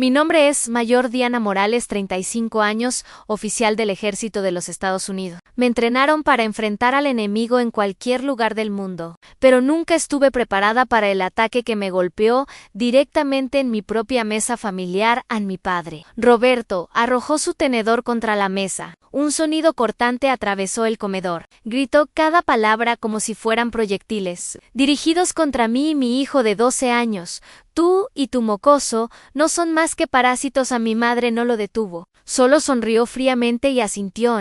Mi nombre es Mayor Diana Morales, 35 años, oficial del Ejército de los Estados Unidos. Me entrenaron para enfrentar al enemigo en cualquier lugar del mundo, pero nunca estuve preparada para el ataque que me golpeó directamente en mi propia mesa familiar a mi padre. Roberto arrojó su tenedor contra la mesa. Un sonido cortante atravesó el comedor. Gritó cada palabra como si fueran proyectiles, dirigidos contra mí y mi hijo de 12 años. Tú y tu mocoso no son más que parásitos. A mi madre no lo detuvo. Solo sonrió fríamente y asintió.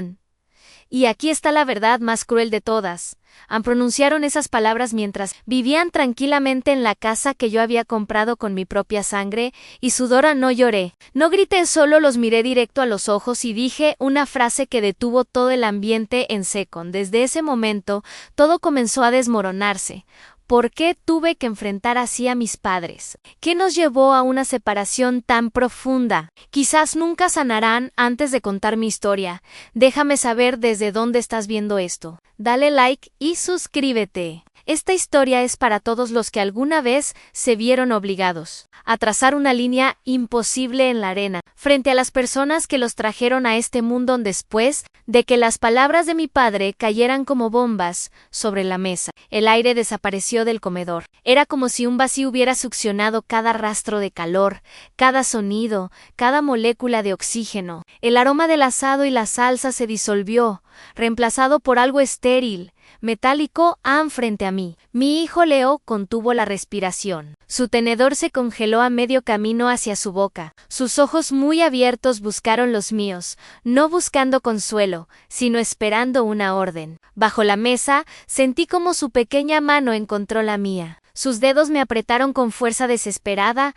Y aquí está la verdad más cruel de todas. Pronunciaron esas palabras mientras vivían tranquilamente en la casa que yo había comprado con mi propia sangre y sudor. No lloré, no grité, solo los miré directo a los ojos y dije una frase que detuvo todo el ambiente en seco. Desde ese momento, todo comenzó a desmoronarse. ¿Por qué tuve que enfrentar así a mis padres? ¿Qué nos llevó a una separación tan profunda? Quizás nunca sanarán. Antes de contar mi historia, déjame saber desde dónde estás viendo esto. Dale like y suscríbete. Esta historia es para todos los que alguna vez se vieron obligados a trazar una línea imposible en la arena, frente a las personas que los trajeron a este mundo después de que las palabras de mi padre cayeran como bombas sobre la mesa. El aire desapareció del comedor. Era como si un vacío hubiera succionado cada rastro de calor, cada sonido, cada molécula de oxígeno. El aroma del asado y la salsa se disolvió, reemplazado por algo estéril, metálico, frente a mí. Mi hijo Leo contuvo la respiración. Su tenedor se congeló a medio camino hacia su boca. Sus ojos muy abiertos buscaron los míos, no buscando consuelo, sino esperando una orden. Bajo la mesa, sentí como su pequeña mano encontró la mía. Sus dedos me apretaron con fuerza desesperada.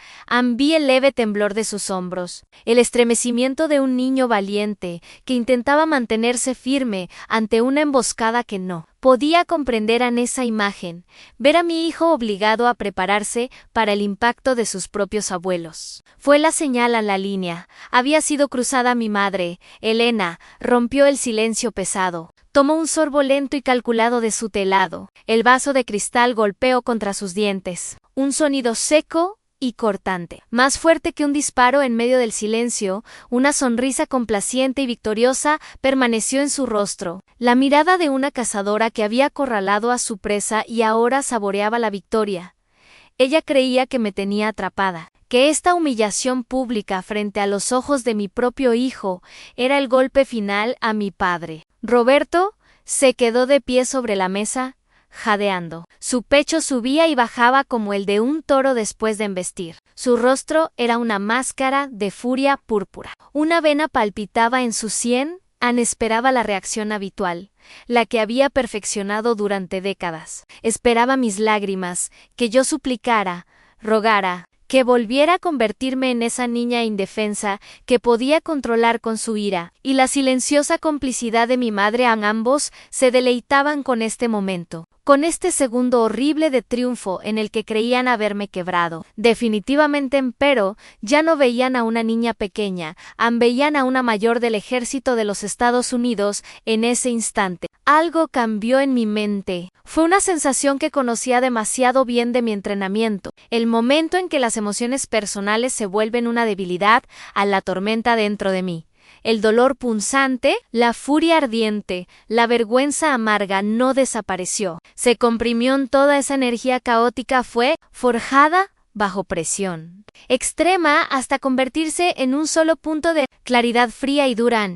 Vi el leve temblor de sus hombros, el estremecimiento de un niño valiente que intentaba mantenerse firme ante una emboscada que no podía comprender. En esa imagen, ver a mi hijo obligado a prepararse para el impacto de sus propios abuelos. Fue la señal a la línea. Había sido cruzada. Mi madre, Elena, rompió el silencio pesado. Tomó un sorbo lento y calculado de su helado. El vaso de cristal golpeó contra sus dientes. Un sonido seco y cortante, más fuerte que un disparo. En medio del silencio, una sonrisa complaciente y victoriosa permaneció en su rostro, la mirada de una cazadora que había acorralado a su presa y ahora saboreaba la victoria. Ella creía que me tenía atrapada, que esta humillación pública frente a los ojos de mi propio hijo era el golpe final a mi padre. Roberto se quedó de pie sobre la mesa, jadeando. Su pecho subía y bajaba como el de un toro después de embestir. Su rostro era una máscara de furia púrpura. Una vena palpitaba en su sien. Esperaba la reacción habitual, la que había perfeccionado durante décadas. Esperaba mis lágrimas, que yo suplicara, rogara, que volviera a convertirme en esa niña indefensa que podía controlar con su ira, y la silenciosa complicidad de mi madre. Ambos se deleitaban con este momento, con este segundo horrible de triunfo en el que creían haberme quebrado. Definitivamente, empero, ya no veían a una niña pequeña, veían a una mayor del Ejército de los Estados Unidos. En ese instante, algo cambió en mi mente. Fue una sensación que conocía demasiado bien de mi entrenamiento, el momento en que las emociones personales se vuelven una debilidad a la tormenta dentro de mí. El dolor punzante, la furia ardiente, la vergüenza amarga no desapareció. Se comprimió en toda esa energía caótica. Fue forjada bajo presión extrema hasta convertirse en un solo punto de claridad fría y dura.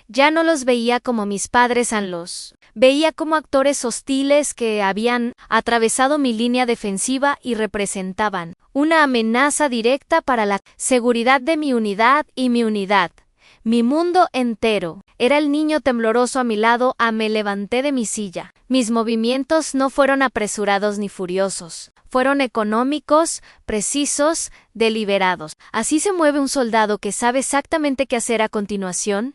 Ya no los veía como mis padres, los veía como actores hostiles que habían atravesado mi línea defensiva y representaban una amenaza directa para la seguridad de mi unidad y mi unidad. Mi mundo entero. Era el niño tembloroso a mi lado. Me levanté de mi silla. Mis movimientos no fueron apresurados ni furiosos. Fueron económicos, precisos, deliberados. Así se mueve un soldado que sabe exactamente qué hacer a continuación.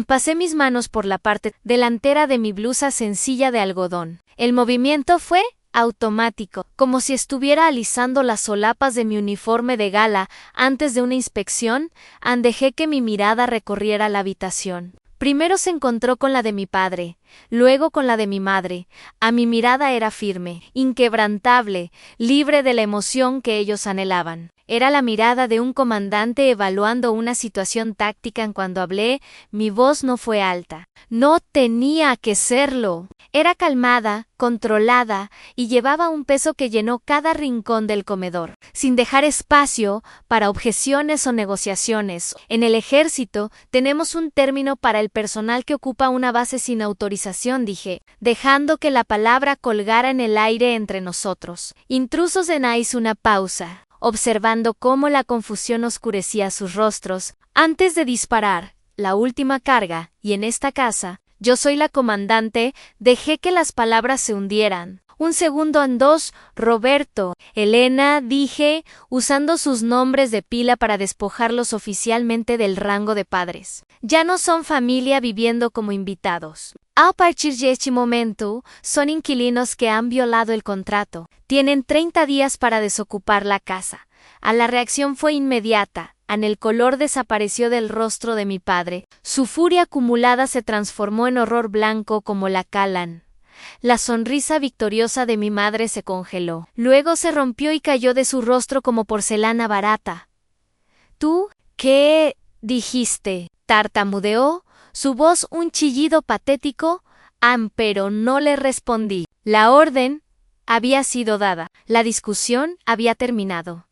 Pasé mis manos por la parte delantera de mi blusa sencilla de algodón. El movimiento fue automático, como si estuviera alisando las solapas de mi uniforme de gala antes de una inspección. Dejé que mi mirada recorriera la habitación. Primero se encontró con la de mi padre, luego con la de mi madre. A mi mirada era firme, inquebrantable, libre de la emoción que ellos anhelaban. Era la mirada de un comandante evaluando una situación táctica. Cuando hablé, mi voz no fue alta. No tenía que serlo. Era calmada, controlada, y llevaba un peso que llenó cada rincón del comedor, sin dejar espacio para objeciones o negociaciones. En el ejército tenemos un término para el personal que ocupa una base sin autorización, dije, dejando que la palabra colgara en el aire entre nosotros. Intrusos en Ice. Una pausa, observando cómo la confusión oscurecía sus rostros, antes de disparar la última carga, y en esta casa, yo soy la comandante, dejé que las palabras se hundieran. Un segundo en dos, Roberto, Elena, dije, usando sus nombres de pila para despojarlos oficialmente del rango de padres. Ya no son familia viviendo como invitados. A partir de este momento, son inquilinos que han violado el contrato. Tienen 30 días para desocupar la casa. La reacción fue inmediata. El color desapareció del rostro de mi padre. Su furia acumulada se transformó en horror blanco como la calan. La sonrisa victoriosa de mi madre se congeló. Luego se rompió y cayó de su rostro como porcelana barata. ¿Tú qué dijiste? Tartamudeó, su voz un chillido patético. Pero no le respondí. La orden había sido dada. La discusión había terminado.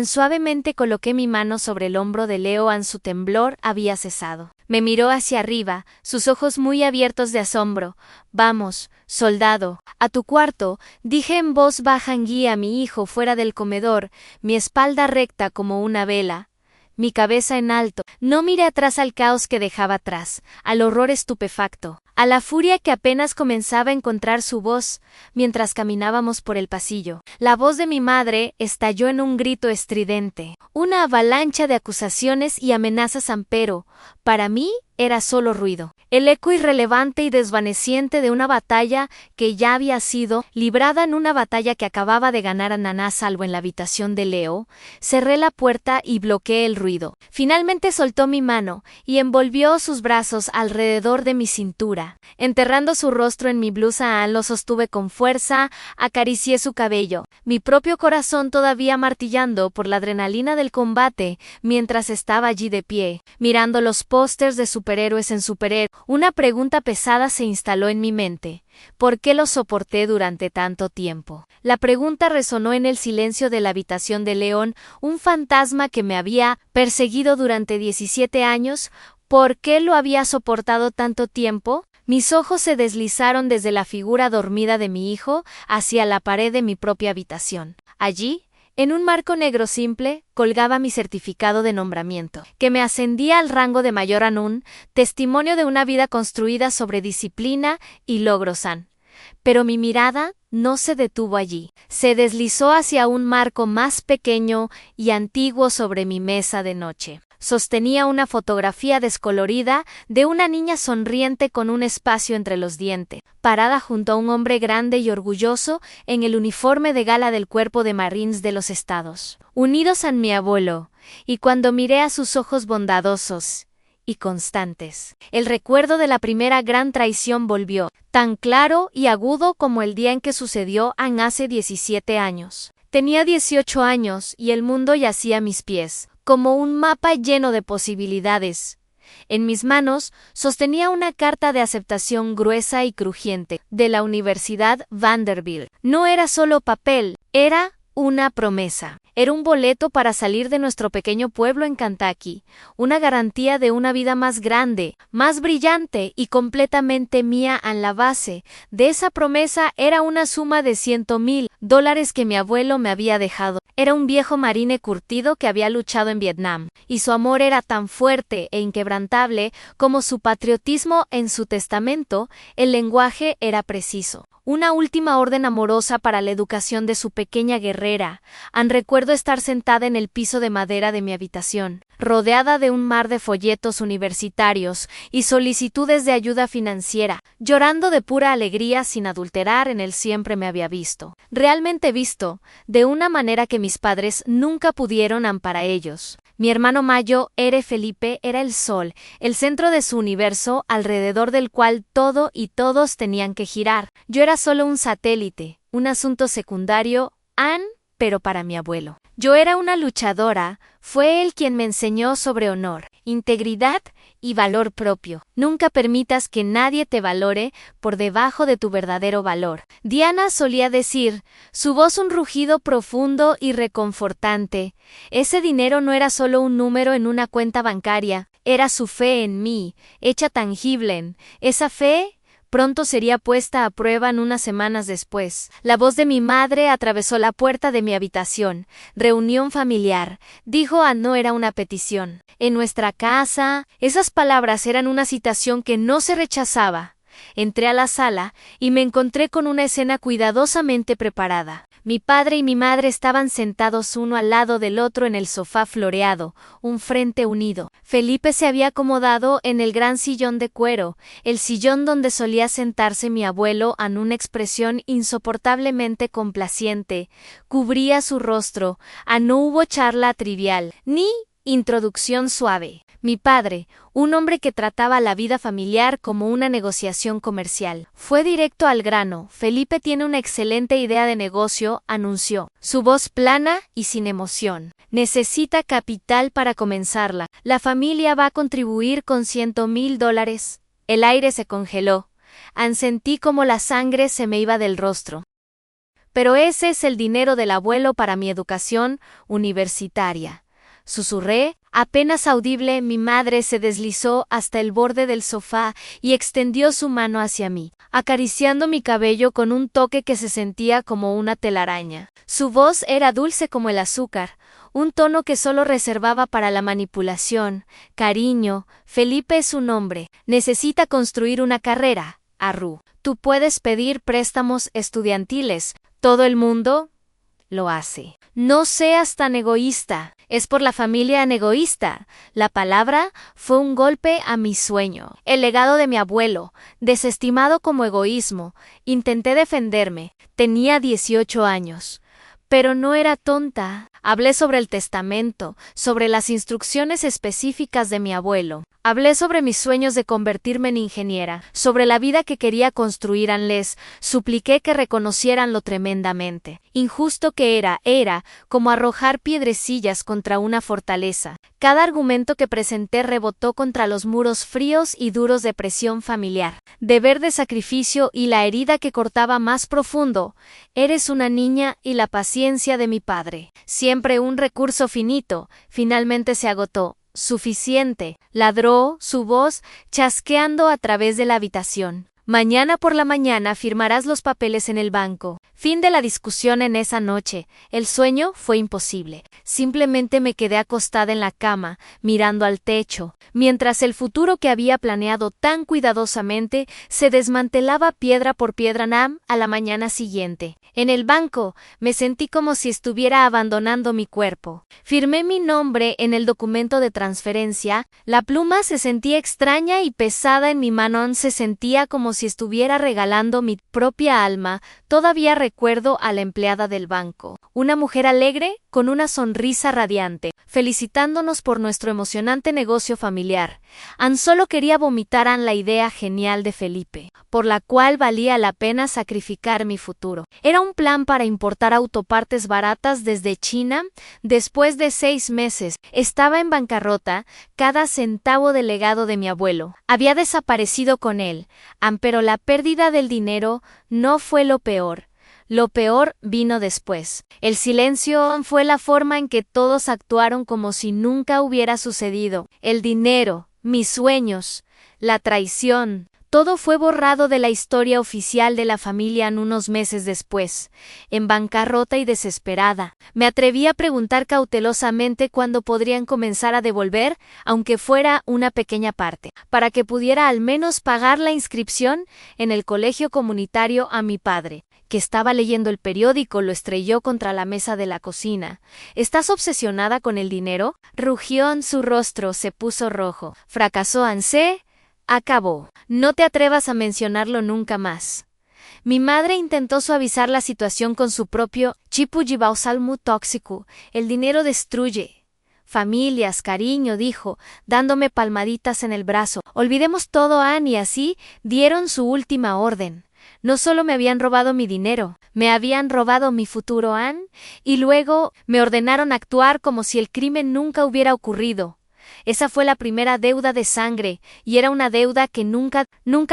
Suavemente coloqué mi mano sobre el hombro de Leo. Su temblor había cesado. Me miró hacia arriba, sus ojos muy abiertos de asombro. Vamos, soldado, a tu cuarto, dije en voz baja. Guié a mi hijo fuera del comedor, mi espalda recta como una vela, mi cabeza en alto. No miré atrás al caos que dejaba atrás, al horror estupefacto, a la furia que apenas comenzaba a encontrar su voz, mientras caminábamos por el pasillo. La voz de mi madre estalló en un grito estridente, una avalancha de acusaciones y amenazas. Pero, para mí, era solo ruido, el eco irrelevante y desvaneciente de una batalla que ya había sido librada, en una batalla que acababa de ganar a Naná salvo en la habitación de Leo. Cerré la puerta y bloqueé el ruido. Finalmente soltó mi mano y envolvió sus brazos alrededor de mi cintura. Enterrando su rostro en mi blusa, lo sostuve con fuerza, acaricié su cabello, mi propio corazón todavía martillando por la adrenalina del combate, mientras estaba allí de pie, mirando los pósters de superhéroes en superhéroes. Una pregunta pesada se instaló en mi mente. ¿Por qué lo soporté durante tanto tiempo? La pregunta resonó en el silencio de la habitación de León, un fantasma que me había perseguido durante 17 años. ¿Por qué lo había soportado tanto tiempo? Mis ojos se deslizaron desde la figura dormida de mi hijo hacia la pared de mi propia habitación. Allí, en un marco negro simple, colgaba mi certificado de nombramiento, que me ascendía al rango de mayor Anún, testimonio de una vida construida sobre disciplina y logros. Pero mi mirada no se detuvo allí, se deslizó hacia un marco más pequeño y antiguo sobre mi mesa de noche. Sostenía una fotografía descolorida de una niña sonriente con un espacio entre los dientes, parada junto a un hombre grande y orgulloso en el uniforme de gala del Cuerpo de Marines de los Estados Unidos. Mi abuelo, y cuando miré a sus ojos bondadosos y constantes, el recuerdo de la primera gran traición volvió, tan claro y agudo como el día en que sucedió hace 17 años. Tenía 18 años y el mundo yacía a mis pies, como un mapa lleno de posibilidades. En mis manos sostenía una carta de aceptación gruesa y crujiente de la Universidad Vanderbilt. No era solo papel, era una promesa. Era un boleto para salir de nuestro pequeño pueblo en Kentucky, una garantía de una vida más grande, más brillante y completamente mía. En la base de esa promesa era una suma de $100,000 que mi abuelo me había dejado. Era un viejo marine curtido que había luchado en Vietnam, y su amor era tan fuerte e inquebrantable como su patriotismo. En su testamento, el lenguaje era preciso. Una última orden amorosa para la educación de su pequeña guerrera. Recuerdo estar sentada en el piso de madera de mi habitación, rodeada de un mar de folletos universitarios y solicitudes de ayuda financiera, llorando de pura alegría sin adulterar. En él siempre me había visto, realmente visto, de una manera que mis padres nunca pudieron. Para ellos, Mi hermano Mayo, Felipe, era el sol, el centro de su universo, alrededor del cual todo y todos tenían que girar. Yo era solo un satélite, un asunto secundario, pero para mi abuelo. Yo era una luchadora, fue él quien me enseñó sobre honor, integridad y valor propio. Nunca permitas que nadie te valore por debajo de tu verdadero valor. Diana solía decir, su voz un rugido profundo y reconfortante. Ese dinero no era solo un número en una cuenta bancaria, era su fe en mí, hecha tangible. Esa fe pronto sería puesta a prueba unas semanas después. La voz de mi madre atravesó la puerta de mi habitación. Reunión familiar. Dijo no era una petición. En nuestra casa, esas palabras eran una citación que no se rechazaba. Entré a la sala y me encontré con una escena cuidadosamente preparada. Mi padre y mi madre estaban sentados uno al lado del otro en el sofá floreado, un frente unido. Felipe se había acomodado en el gran sillón de cuero, el sillón donde solía sentarse mi abuelo, en una expresión insoportablemente complaciente. Cubría su rostro, no hubo charla trivial, ni introducción suave. Mi padre, un hombre que trataba la vida familiar como una negociación comercial, fue directo al grano. Felipe tiene una excelente idea de negocio, anunció. Su voz plana y sin emoción. Necesita capital para comenzarla. La familia va a contribuir con $100,000. El aire se congeló. Sentí como la sangre se me iba del rostro. Pero ese es el dinero del abuelo para mi educación universitaria. Susurré, apenas audible. Mi madre se deslizó hasta el borde del sofá y extendió su mano hacia mí, acariciando mi cabello con un toque que se sentía como una telaraña. Su voz era dulce como el azúcar, un tono que solo reservaba para la manipulación. Cariño, Felipe es un hombre, necesita construir una carrera. Arru, tú puedes pedir préstamos estudiantiles, todo el mundo lo hace. No seas tan egoísta. Es por la familia egoísta. La palabra fue un golpe a mi sueño. El legado de mi abuelo, desestimado como egoísmo. Intenté defenderme. Tenía 18 años. Pero no era tonta. Hablé sobre el testamento, sobre las instrucciones específicas de mi abuelo. Hablé sobre mis sueños de convertirme en ingeniera, sobre la vida que quería construir. Les supliqué que reconocieran lo tremendamente injusto que era como arrojar piedrecillas contra una fortaleza. Cada argumento que presenté rebotó contra los muros fríos y duros de presión familiar, deber de sacrificio y la herida que cortaba más profundo. Eres una niña y la paciencia de mi padre, siempre un recurso finito, finalmente se agotó. Suficiente, ladró su voz, chasqueando a través de la habitación. Mañana por la mañana firmarás los papeles en el banco. Fin de la discusión en esa noche. El sueño fue imposible. Simplemente me quedé acostada en la cama, mirando al techo, mientras el futuro que había planeado tan cuidadosamente se desmantelaba piedra por piedra. A la mañana siguiente, en el banco, me sentí como si estuviera abandonando mi cuerpo. Firmé mi nombre en el documento de transferencia. La pluma se sentía extraña y pesada en mi mano. Se sentía como si estuviera regalando mi propia alma. Todavía recuerdo a la empleada del banco, una mujer alegre, con una sonrisa radiante, felicitándonos por nuestro emocionante negocio familiar. Solo quería vomitar la idea genial de Felipe, por la cual valía la pena sacrificar mi futuro. Era un plan para importar autopartes baratas desde China. Después de 6 meses, estaba en bancarrota. Cada centavo del legado de mi abuelo había desaparecido con él. Pero la pérdida del dinero no fue lo peor. Lo peor vino después. El silencio fue la forma en que todos actuaron como si nunca hubiera sucedido. El dinero, mis sueños, la traición, todo fue borrado de la historia oficial de la familia unos meses después. En bancarrota y desesperada, me atreví a preguntar cautelosamente cuándo podrían comenzar a devolver, aunque fuera una pequeña parte, para que pudiera al menos pagar la inscripción en el colegio comunitario. A mi padre, que estaba leyendo el periódico, lo estrelló contra la mesa de la cocina. ¿Estás obsesionada con el dinero? Rugió. Su rostro se puso rojo. Fracasó. Acabó. No te atrevas a mencionarlo nunca más. Mi madre intentó suavizar la situación con su propio chipu jibausalmu tóxico. El dinero destruye. Familias, cariño, dijo, dándome palmaditas en el brazo. Olvidemos todo, Anne, y así dieron su última orden. No solo me habían robado mi dinero, me habían robado mi futuro, Anne, y luego me ordenaron actuar como si el crimen nunca hubiera ocurrido. Esa fue la primera deuda de sangre, y era una deuda que nunca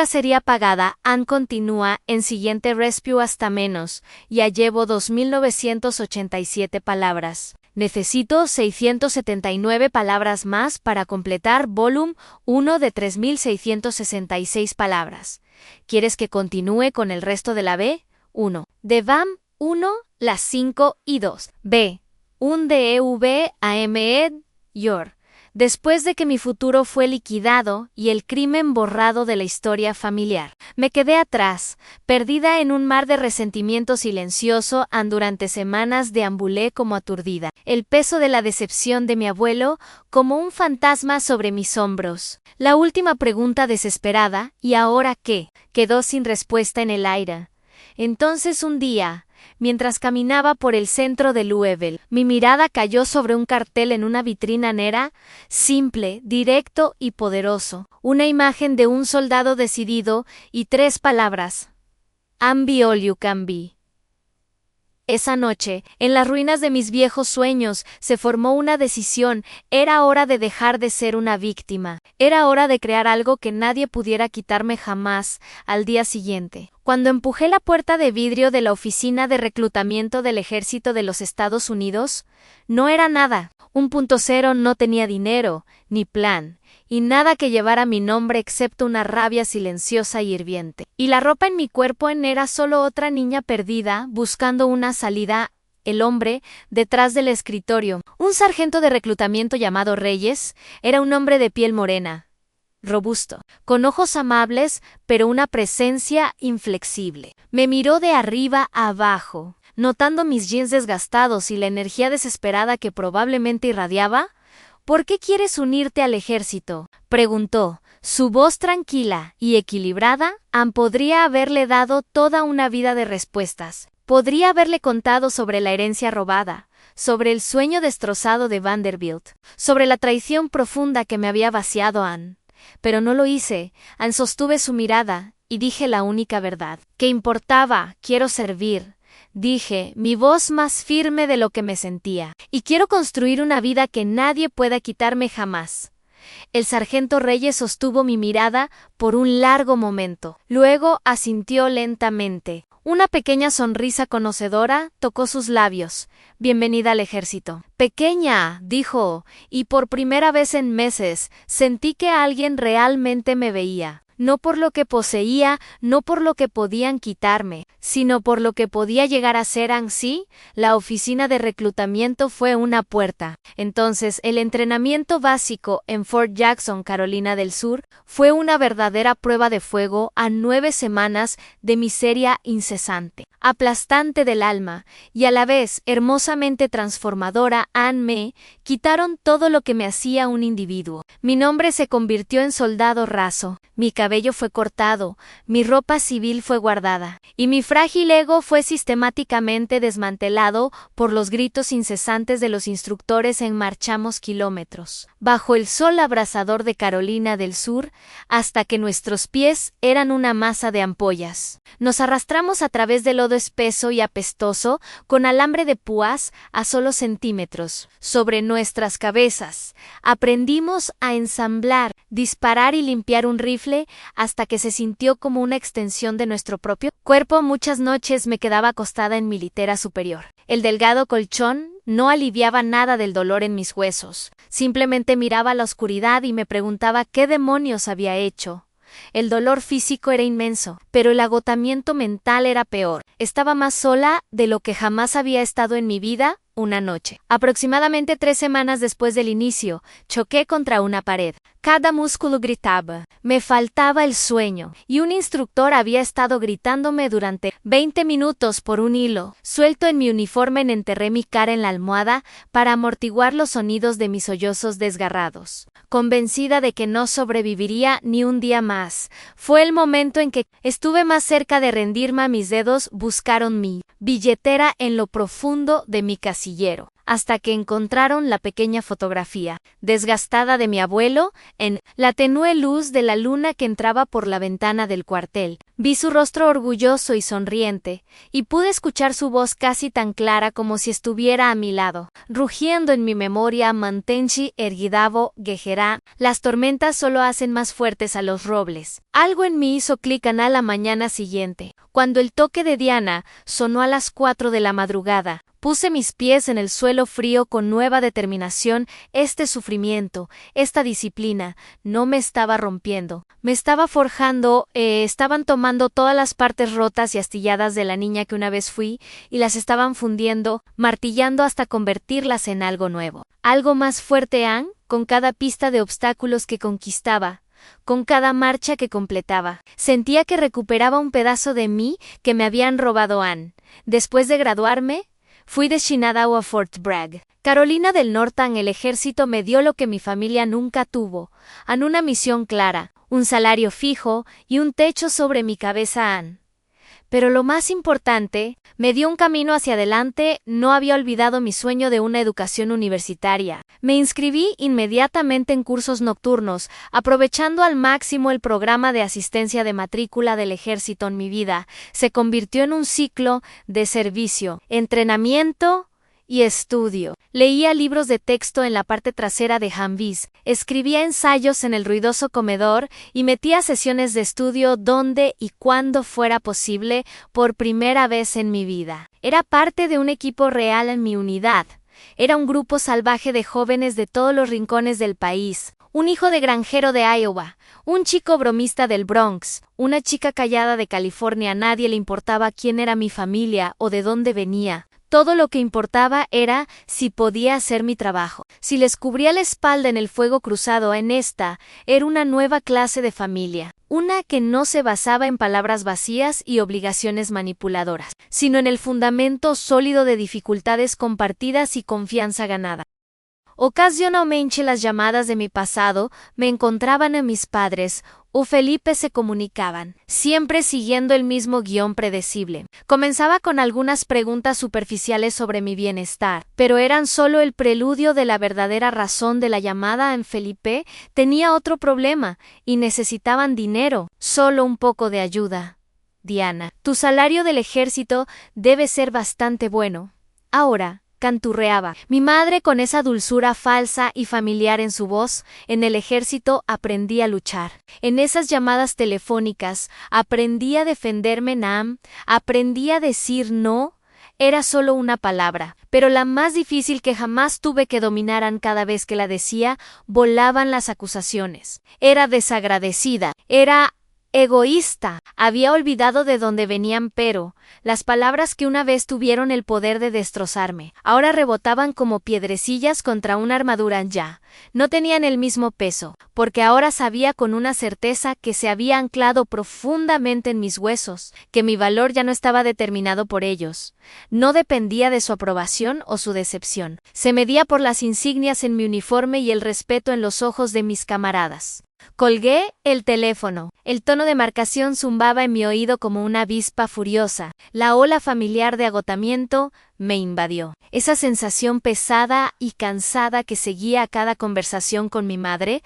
sería pagada. Anne continúa en siguiente Rescue hasta menos, ya llevo 2.987 palabras. Necesito 679 palabras más para completar volume 1 de 3.666 palabras. ¿Quieres que continúe con el resto de la B? 1. De VAM, 1, las 5 y 2. B. Un de EV a MED, Yor. Después de que mi futuro fue liquidado y el crimen borrado de la historia familiar, me quedé atrás, perdida en un mar de resentimiento silencioso. Durante semanas deambulé como aturdida, el peso de la decepción de mi abuelo como un fantasma sobre mis hombros. La última pregunta desesperada, ¿y ahora qué?, quedó sin respuesta en el aire. Entonces un día, mientras caminaba por el centro de Louisville, mi mirada cayó sobre un cartel en una vitrina negra, simple, directo y poderoso. Una imagen de un soldado decidido y 3 palabras: "I'm be all you can be". Esa noche, en las ruinas de mis viejos sueños, se formó una decisión. Era hora de dejar de ser una víctima. Era hora de crear algo que nadie pudiera quitarme jamás. Al día siguiente, cuando empujé la puerta de vidrio de la oficina de reclutamiento del Ejército de los Estados Unidos, no era nada. 1.0 no tenía dinero, ni plan, y nada que llevara mi nombre excepto una rabia silenciosa y hirviente. Y la ropa en mi cuerpo era solo otra niña perdida, buscando una salida. El hombre, detrás del escritorio, un sargento de reclutamiento llamado Reyes, era un hombre de piel morena, robusto, con ojos amables, pero una presencia inflexible. Me miró de arriba a abajo, notando mis jeans desgastados y la energía desesperada que probablemente irradiaba. ¿Por qué quieres unirte al ejército?, preguntó. Su voz tranquila y equilibrada. Anne podría haberle dado toda una vida de respuestas. Podría haberle contado sobre la herencia robada, sobre el sueño destrozado de Vanderbilt, sobre la traición profunda que me había vaciado Anne. Pero no lo hice. Anne sostuve su mirada y dije la única verdad. ¿Qué importaba? Quiero servir, dije, mi voz más firme de lo que me sentía. Y quiero construir una vida que nadie pueda quitarme jamás. El sargento Reyes sostuvo mi mirada por un largo momento. Luego asintió lentamente. Una pequeña sonrisa conocedora tocó sus labios. Bienvenida al ejército. Pequeña, dijo, y por primera vez en meses sentí que alguien realmente me veía. No por lo que poseía, no por lo que podían quitarme, sino por lo que podía llegar a ser. Sí, la oficina de reclutamiento fue una puerta. Entonces, el entrenamiento básico en Fort Jackson, Carolina del Sur, fue una verdadera prueba de fuego. A 9 semanas de miseria incesante, aplastante del alma, y a la vez hermosamente transformadora. Me quitaron todo lo que me hacía un individuo. Mi nombre se convirtió en soldado raso. Mi cabello fue cortado, mi ropa civil fue guardada, y mi frágil ego fue sistemáticamente desmantelado por los gritos incesantes de los instructores en marchamos kilómetros, bajo el sol abrasador de Carolina del Sur, hasta que nuestros pies eran una masa de ampollas. Nos arrastramos a través del lodo espeso y apestoso, con alambre de púas a solo centímetros, sobre nuestras cabezas. Aprendimos a ensamblar, disparar y limpiar un rifle hasta que se sintió como una extensión de nuestro propio cuerpo. Muchas noches me quedaba acostada en mi litera superior. El delgado colchón no aliviaba nada del dolor en mis huesos. Simplemente miraba a la oscuridad y me preguntaba qué demonios había hecho. El dolor físico era inmenso, pero el agotamiento mental era peor. Estaba más sola de lo que jamás había estado en mi vida. Una noche, aproximadamente 3 semanas después del inicio, choqué contra una pared. Cada músculo gritaba. Me faltaba el sueño, y un instructor había estado gritándome durante 20 minutos por un hilo. Suelto en mi uniforme, enterré mi cara en la almohada para amortiguar los sonidos de mis sollozos desgarrados. Convencida de que no sobreviviría ni un día más, fue el momento en que estuve más cerca de rendirme. Mis dedos buscaron mi billetera en lo profundo de mi casillero. hasta que encontraron la pequeña fotografía, desgastada de mi abuelo, en la tenue luz de la luna que entraba por la ventana del cuartel. Vi su rostro orgulloso y sonriente, y pude escuchar su voz casi tan clara como si estuviera a mi lado, rugiendo en mi memoria: Mantenchi erguidavo guejerá, las tormentas solo hacen más fuertes a los robles. Algo en mí hizo clic a la mañana siguiente, cuando el toque de Diana sonó a las 4 de la madrugada. Puse mis pies en el suelo frío con nueva determinación. Este sufrimiento, esta disciplina, no me estaba rompiendo. Me estaba forjando, estaban tomando todas las partes rotas y astilladas de la niña que una vez fui y las estaban fundiendo, martillando hasta convertirlas en algo nuevo. Algo más fuerte, con cada pista de obstáculos que conquistaba, con cada marcha que completaba. Sentía que recuperaba un pedazo de mí que me habían robado Después de graduarme, fui destinada a Fort Bragg, Carolina del Norte. El ejército me dio lo que mi familia nunca tuvo, una misión clara, un salario fijo y un techo sobre mi cabeza. Pero lo más importante, me dio un camino hacia adelante. No había olvidado mi sueño de una educación universitaria. Me inscribí inmediatamente en cursos nocturnos, aprovechando al máximo el programa de asistencia de matrícula del ejército. En mi vida se convirtió en un ciclo de servicio, entrenamiento y estudio. Leía libros de texto en la parte trasera de Humvees, escribía ensayos en el ruidoso comedor y metía sesiones de estudio donde y cuando fuera posible. Por primera vez en mi vida, era parte de un equipo real en mi unidad. Era un grupo salvaje de jóvenes de todos los rincones del país. Un hijo de granjero de Iowa, un chico bromista del Bronx, una chica callada de California. A nadie le importaba quién era mi familia o de dónde venía. Todo lo que importaba era si podía hacer mi trabajo. Si les cubría la espalda en el fuego cruzado. Esta era una nueva clase de familia. Una que no se basaba en palabras vacías y obligaciones manipuladoras, sino en el fundamento sólido de dificultades compartidas y confianza ganada. Ocasionalmente las llamadas de mi pasado me encontraban en mis padres o Felipe. Se comunicaban, siempre siguiendo el mismo guión predecible. Comenzaba con algunas preguntas superficiales sobre mi bienestar, pero eran solo el preludio de la verdadera razón de la llamada. Felipe tenía otro problema y necesitaban dinero, solo un poco de ayuda. Diana, tu salario del ejército debe ser bastante bueno. Ahora, canturreaba mi madre con esa dulzura falsa y familiar en su voz. En el ejército aprendí a luchar. En esas llamadas telefónicas aprendí a defenderme. Aprendí a decir no. Era solo una palabra, pero la más difícil que jamás tuve que dominar. Cada vez que la decía, volaban las acusaciones. Era desagradecida. Era egoísta. Había olvidado de dónde venían, pero las palabras que una vez tuvieron el poder de destrozarme, ahora rebotaban como piedrecillas contra una armadura. Ya no tenían el mismo peso, porque ahora sabía con una certeza que se había anclado profundamente en mis huesos, que mi valor ya no estaba determinado por ellos. No dependía de su aprobación o su decepción. Se medía por las insignias en mi uniforme y el respeto en los ojos de mis camaradas. Colgué el teléfono. El tono de marcación zumbaba en mi oído como una avispa furiosa. La ola familiar de agotamiento me invadió. Esa sensación pesada y cansada que seguía a cada conversación con mi madre.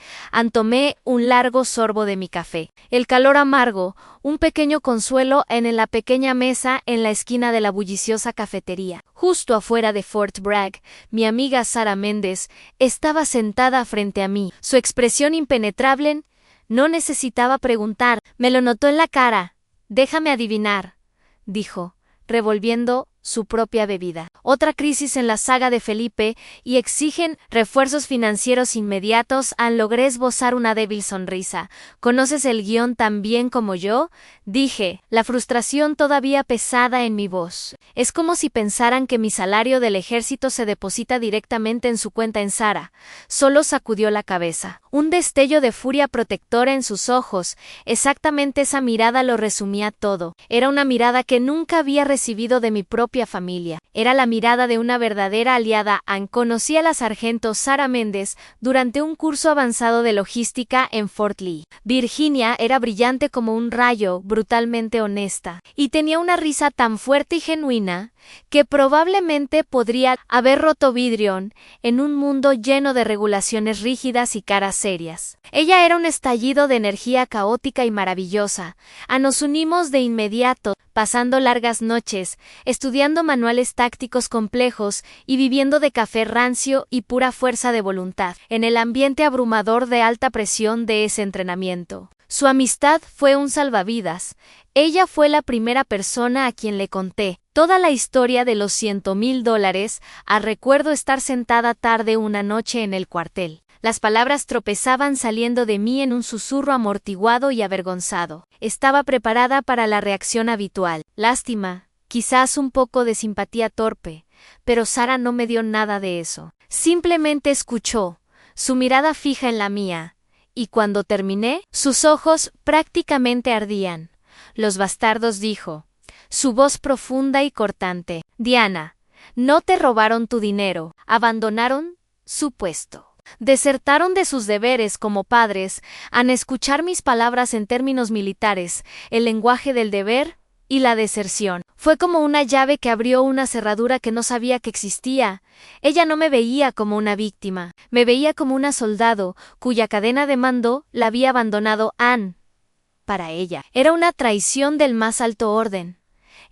Tomé un largo sorbo de mi café. El calor amargo, un pequeño consuelo en la pequeña mesa en la esquina de la bulliciosa cafetería. Justo afuera de Fort Bragg, mi amiga Sara Méndez estaba sentada frente a mí. Su expresión impenetrable. No necesitaba preguntar. Me lo notó en la cara. Déjame adivinar, dijo, revolviendo su propia bebida. Otra crisis en la saga de Felipe y exigen refuerzos financieros inmediatos. Logré esbozar una débil sonrisa. ¿Conoces el guión tan bien como yo?, dije, la frustración todavía pesada en mi voz. Es como si pensaran que mi salario del ejército se deposita directamente en su cuenta. Sara solo sacudió la cabeza. Un destello de furia protectora en sus ojos, exactamente esa mirada lo resumía todo. Era una mirada que nunca había recibido de mi propia familia. Era la mirada de una verdadera aliada. Conocí a la sargento Sara Méndez durante un curso avanzado de logística en Fort Lee. Virginia era brillante como un rayo, brutalmente honesta, y tenía una risa tan fuerte y genuina que probablemente podría haber roto vidrio en un mundo lleno de regulaciones rígidas y caras serias. Ella era un estallido de energía caótica y maravillosa. Nos unimos de inmediato, pasando largas noches, estudiando manuales tácticos complejos y viviendo de café rancio y pura fuerza de voluntad, en el ambiente abrumador de alta presión de ese entrenamiento. Su amistad fue un salvavidas. Ella fue la primera persona a quien le conté toda la historia de los $100,000. Recuerdo estar sentada tarde una noche en el cuartel. Las palabras tropezaban saliendo de mí en un susurro amortiguado y avergonzado. Estaba preparada para la reacción habitual. Lástima, quizás un poco de simpatía torpe, pero Sara no me dio nada de eso. Simplemente escuchó, su mirada fija en la mía, y cuando terminé, sus ojos prácticamente ardían. Los bastardos, dijo, su voz profunda y cortante. Diana, no te robaron tu dinero, abandonaron su puesto. Desertaron de sus deberes como padres, al escuchar mis palabras en términos militares, el lenguaje del deber y la deserción. Fue como una llave que abrió una cerradura que no sabía que existía. Ella no me veía como una víctima, me veía como una soldado cuya cadena de mando la había abandonado Anne. Para ella, era una traición del más alto orden.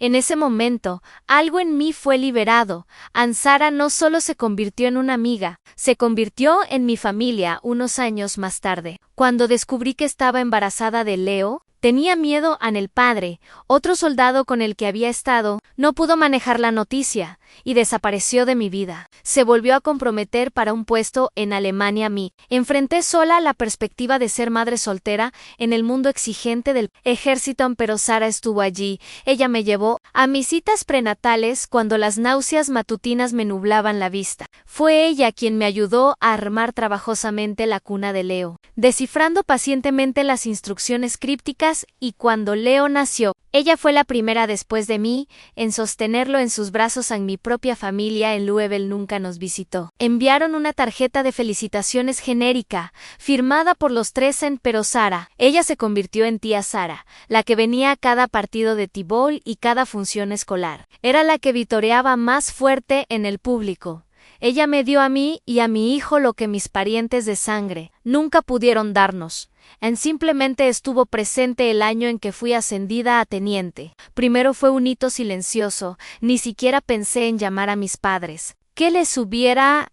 En ese momento, algo en mí fue liberado. Sara no solo se convirtió en una amiga, se convirtió en mi familia unos años más tarde. Cuando descubrí que estaba embarazada de Leo, tenía miedo. El padre, otro soldado con el que había estado, no pudo manejar la noticia y desapareció de mi vida. Se volvió a comprometer para un puesto en Alemania. Enfrenté sola la perspectiva de ser madre soltera en el mundo exigente del ejército, pero Sara estuvo allí. Ella me llevó a mis citas prenatales cuando las náuseas matutinas me nublaban la vista. Fue ella quien me ayudó a armar trabajosamente la cuna de Leo, descifrando pacientemente las instrucciones crípticas, y cuando Leo nació, ella fue la primera después de mí en sostenerlo en sus brazos. En mi propia familia en Louisville nunca nos visitó. Enviaron una tarjeta de felicitaciones genérica, firmada por los tres, pero Sara, ella se convirtió en tía Sara, la que venía a cada partido de T-ball y cada función escolar. Era la que vitoreaba más fuerte en el público. Ella me dio a mí y a mi hijo lo que mis parientes de sangre nunca pudieron darnos. Simplemente estuvo presente el año en que fui ascendida a teniente. Primero fue un hito silencioso, ni siquiera pensé en llamar a mis padres. ¿Qué les hubiera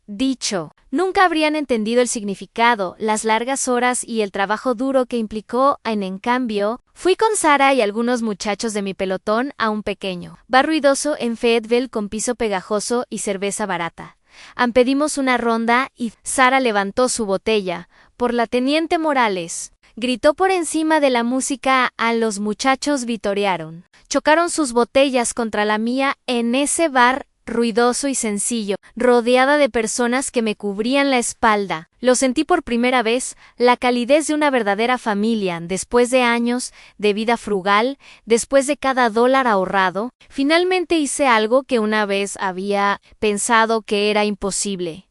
dicho? Nunca habrían entendido el significado, las largas horas y el trabajo duro que implicó. En cambio, fui con Sara y algunos muchachos de mi pelotón a un pequeño bar ruidoso en Fayetteville con piso pegajoso y cerveza barata. Pedimos una ronda y Sara levantó su botella. Por la teniente Morales. Gritó por encima de la música. Los muchachos vitorearon. Chocaron sus botellas contra la mía en ese bar ruidoso y sencillo, rodeada de personas que me cubrían la espalda. Lo sentí por primera vez, la calidez de una verdadera familia, después de años de vida frugal, después de cada dólar ahorrado. Finalmente hice algo que una vez había pensado que era imposible.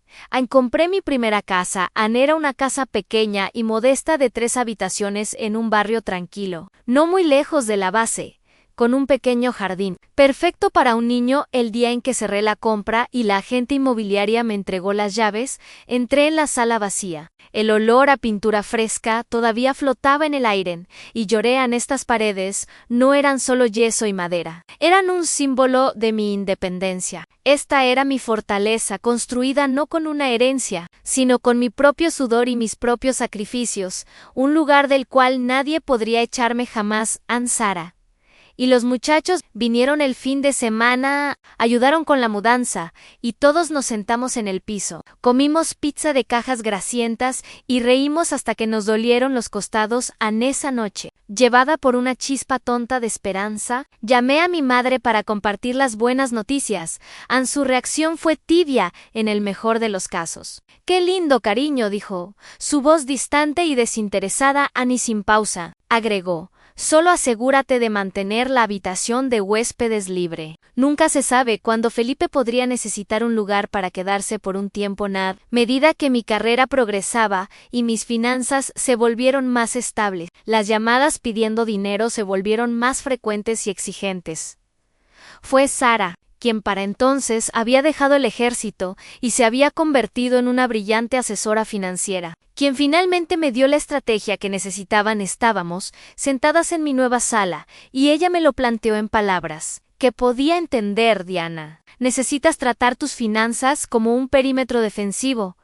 Compré mi primera casa. Era una casa pequeña y modesta de 3 habitaciones en un barrio tranquilo, no muy lejos de la base, con un pequeño jardín, perfecto para un niño. El día en que cerré la compra y la agente inmobiliaria me entregó las llaves, entré en la sala vacía. El olor a pintura fresca todavía flotaba en el aire, y lloré. Estas paredes no eran solo yeso y madera, eran un símbolo de mi independencia. Esta era mi fortaleza, construida no con una herencia, sino con mi propio sudor y mis propios sacrificios, un lugar del cual nadie podría echarme jamás. Sara. Y los muchachos vinieron el fin de semana, ayudaron con la mudanza, y todos nos sentamos en el piso. Comimos pizza de cajas grasientas y reímos hasta que nos dolieron los costados en esa noche. Llevada por una chispa tonta de esperanza, llamé a mi madre para compartir las buenas noticias. Su reacción fue tibia en el mejor de los casos. «Qué lindo, cariño», dijo. Su voz distante y desinteresada, ni sin pausa, agregó. «Solo asegúrate de mantener la habitación de huéspedes libre. Nunca se sabe cuándo Felipe podría necesitar un lugar para quedarse por un tiempo. A medida que mi carrera progresaba y mis finanzas se volvieron más estables, las llamadas pidiendo dinero se volvieron más frecuentes y exigentes. Fue Sara, quien para entonces había dejado el ejército y se había convertido en una brillante asesora financiera, quien finalmente me dio la estrategia que necesitaban. Estábamos sentadas en mi nueva sala, y ella me lo planteó en palabras que podía entender. «Diana, necesitas tratar tus finanzas como un perímetro defensivo»,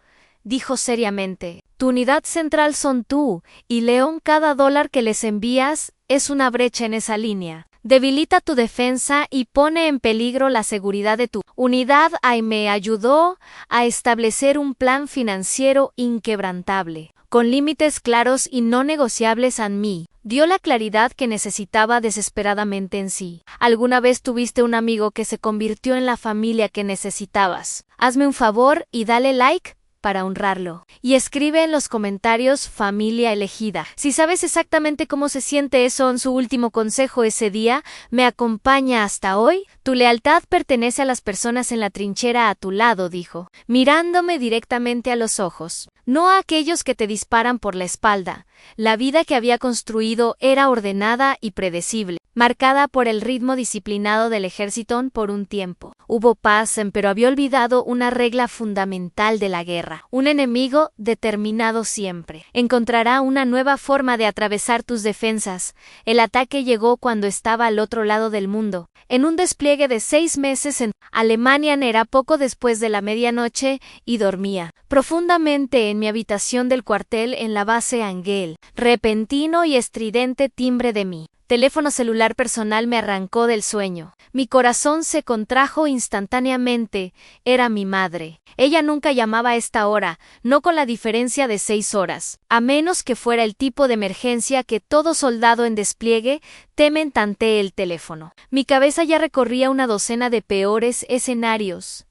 dijo seriamente. «Tu unidad central son tú, y León. Cada dólar que les envías es una brecha en esa línea. Debilita tu defensa y pone en peligro la seguridad de tu unidad». Me ayudó a establecer un plan financiero inquebrantable, con límites claros y no negociables. Mí dio la claridad que necesitaba desesperadamente en sí. ¿Alguna vez tuviste un amigo que se convirtió en la familia que necesitabas? Hazme un favor y dale like para honrarlo. Y escribe en los comentarios «familia elegida». Si sabes exactamente cómo se siente eso en su último consejo ese día, me acompaña hasta hoy. «Tu lealtad pertenece a las personas en la trinchera a tu lado», dijo, mirándome directamente a los ojos. «No a aquellos que te disparan por la espalda». La vida que había construido era ordenada y predecible, marcada por el ritmo disciplinado del ejército. Por un tiempo hubo paz, pero había olvidado una regla fundamental de la guerra. Un enemigo determinado siempre encontrará una nueva forma de atravesar tus defensas. El ataque llegó cuando estaba al otro lado del mundo. En un despliegue de 6 meses en Alemania, era poco después de la medianoche, y dormía profundamente en mi habitación del cuartel en la base Angel. Repentino y estridente timbre de mi teléfono celular personal me arrancó del sueño. Mi corazón se contrajo instantáneamente. Era mi madre. Ella nunca llamaba a esta hora, no con la diferencia de 6 horas, a menos que fuera el tipo de emergencia que todo soldado en despliegue temen. Tanteé el teléfono. Mi cabeza ya recorría una docena de peores escenarios.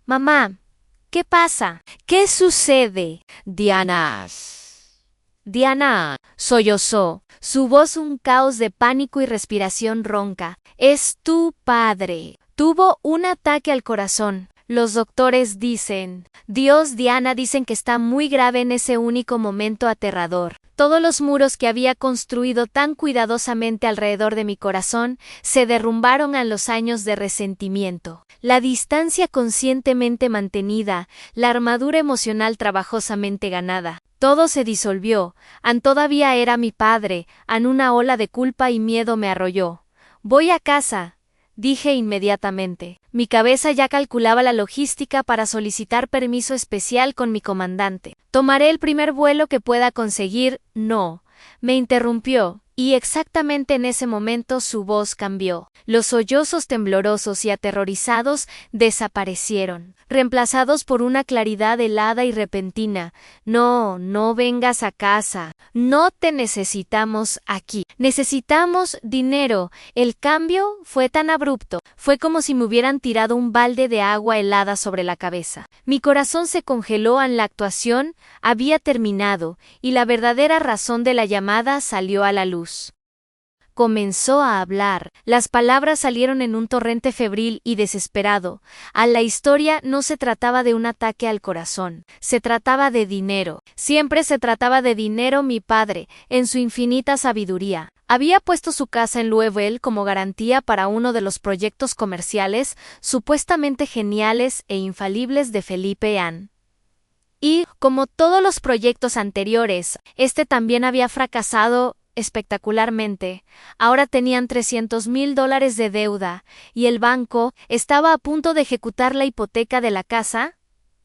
«Mamá, ¿qué pasa? ¿Qué sucede?» «Diana», sollozó, su voz un caos de pánico y respiración ronca. «Es tu padre. Tuvo un ataque al corazón. Los doctores dicen». «Dios, Diana, dicen que está muy grave». En ese único momento aterrador, todos los muros que había construido tan cuidadosamente alrededor de mi corazón se derrumbaron en los años de resentimiento. La distancia conscientemente mantenida, la armadura emocional trabajosamente ganada. Todo se disolvió. Todavía era mi padre. Una ola de culpa y miedo me arrolló. «Voy a casa», dije inmediatamente. Mi cabeza ya calculaba la logística para solicitar permiso especial con mi comandante. «Tomaré el primer vuelo que pueda conseguir». «No», me interrumpió, y exactamente en ese momento su voz cambió. Los sollozos temblorosos y aterrorizados desaparecieron, reemplazados por una claridad helada y repentina. «No, no vengas a casa. No te necesitamos aquí. Necesitamos dinero». El cambio fue tan abrupto. Fue como si me hubieran tirado un balde de agua helada sobre la cabeza. Mi corazón se congeló. La actuación había terminado, y la verdadera razón de la llamada salió a la luz. Comenzó a hablar. Las palabras salieron en un torrente febril y desesperado. La historia no se trataba de un ataque al corazón. Se trataba de dinero. Siempre se trataba de dinero. Mi padre, en su infinita sabiduría, había puesto su casa en Louisville como garantía para uno de los proyectos comerciales supuestamente geniales e infalibles de Felipe Ann. Y, como todos los proyectos anteriores, este también había fracasado espectacularmente. Ahora tenían $300,000 de deuda, y el banco estaba a punto de ejecutar la hipoteca de la casa.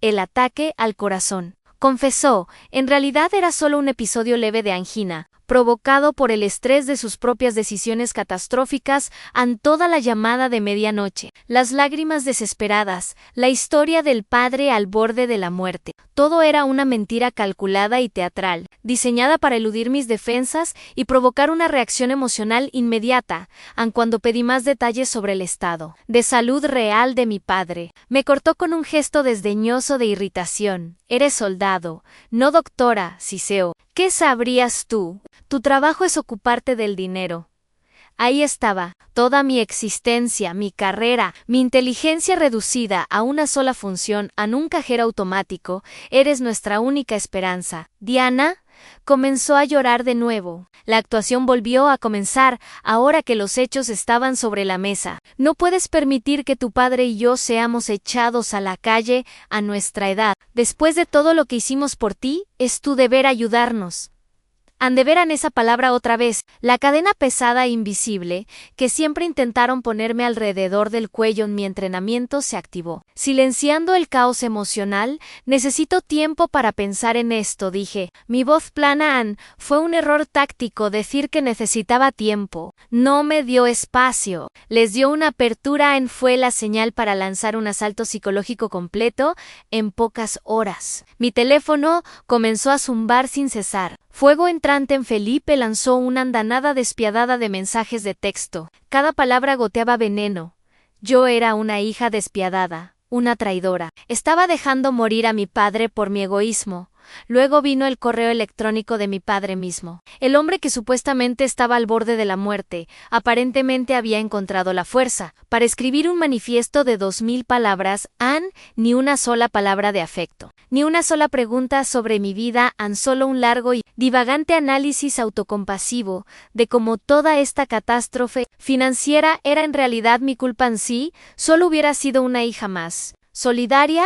El ataque al corazón, confesó, en realidad era solo un episodio leve de angina. provocado por el estrés de sus propias decisiones catastróficas ante toda la llamada de medianoche, las lágrimas desesperadas, la historia del padre al borde de la muerte. Todo era una mentira calculada y teatral, diseñada para eludir mis defensas y provocar una reacción emocional inmediata, aun cuando pedí más detalles sobre el estado de salud real de mi padre. Me cortó con un gesto desdeñoso de irritación. Eres soldado, no doctora, Siseo. ¿Qué sabrías tú? Tu trabajo es ocuparte del dinero. Ahí estaba, toda mi existencia, mi carrera, mi inteligencia reducida a una sola función, a un cajero automático. Eres nuestra única esperanza. Diana comenzó a llorar de nuevo. La actuación volvió a comenzar, ahora que los hechos estaban sobre la mesa. No puedes permitir que tu padre y yo seamos echados a la calle a nuestra edad. Después de todo lo que hicimos por ti, es tu deber ayudarnos. Andeveran esa palabra otra vez, la cadena pesada e invisible, que siempre intentaron ponerme alrededor del cuello en mi entrenamiento se activó. Silenciando el caos emocional, necesito tiempo para pensar en esto, dije. Mi voz plana fue un error táctico decir que necesitaba tiempo. No me dio espacio. Les dio una apertura fue la señal para lanzar un asalto psicológico completo en pocas horas. Mi teléfono comenzó a zumbar sin cesar. Fuego entrante en Felipe lanzó una andanada despiadada de mensajes de texto. Cada palabra goteaba veneno. Yo era una hija despiadada, una traidora. Estaba dejando morir a mi padre por mi egoísmo. Luego vino el correo electrónico de mi padre mismo. El hombre que supuestamente estaba al borde de la muerte, aparentemente había encontrado la fuerza para escribir un manifiesto de 2000 palabras, ni una sola palabra de afecto, ni una sola pregunta sobre mi vida, solo un largo y divagante análisis autocompasivo de cómo toda esta catástrofe financiera era en realidad mi culpa en sí, solo hubiera sido una hija más, solidaria,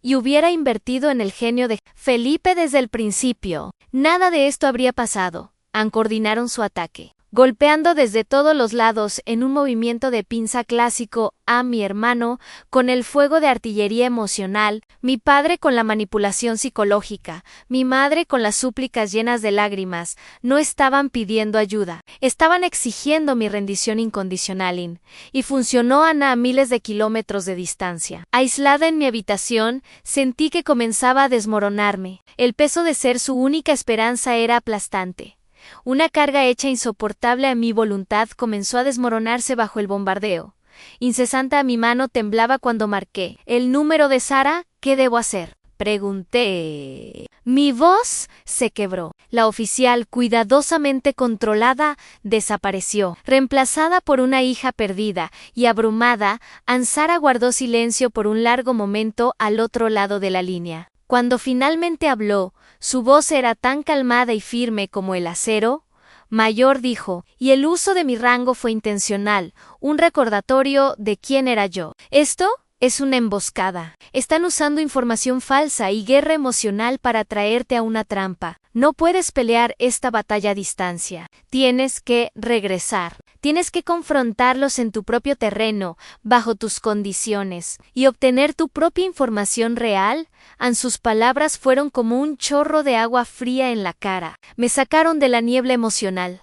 y hubiera invertido en el genio de Felipe desde el principio. Nada de esto habría pasado. Coordinaron su ataque, golpeando desde todos los lados en un movimiento de pinza clásico a mi hermano con el fuego de artillería emocional, mi padre con la manipulación psicológica, mi madre con las súplicas llenas de lágrimas. No estaban pidiendo ayuda, estaban exigiendo mi rendición incondicional y funcionó a miles de kilómetros de distancia. Aislada en mi habitación, sentí que comenzaba a desmoronarme. El peso de ser su única esperanza era aplastante. Una carga hecha insoportable a mi voluntad comenzó a desmoronarse bajo el bombardeo. Incesante a mi mano temblaba cuando marqué el número de Sara. ¿Qué debo hacer?, pregunté. Mi voz se quebró. La oficial, cuidadosamente controlada, desapareció, reemplazada por una hija perdida, y abrumada, Sara guardó silencio por un largo momento al otro lado de la línea. Cuando finalmente habló, su voz era tan calmada y firme como el acero. Mayor dijo, y el uso de mi rango fue intencional, un recordatorio de quién era yo. Esto es una emboscada. Están usando información falsa y guerra emocional para traerte a una trampa. No puedes pelear esta batalla a distancia. Tienes que regresar. Tienes que confrontarlos en tu propio terreno, bajo tus condiciones, y obtener tu propia información real. Sus palabras fueron como un chorro de agua fría en la cara. Me sacaron de la niebla emocional.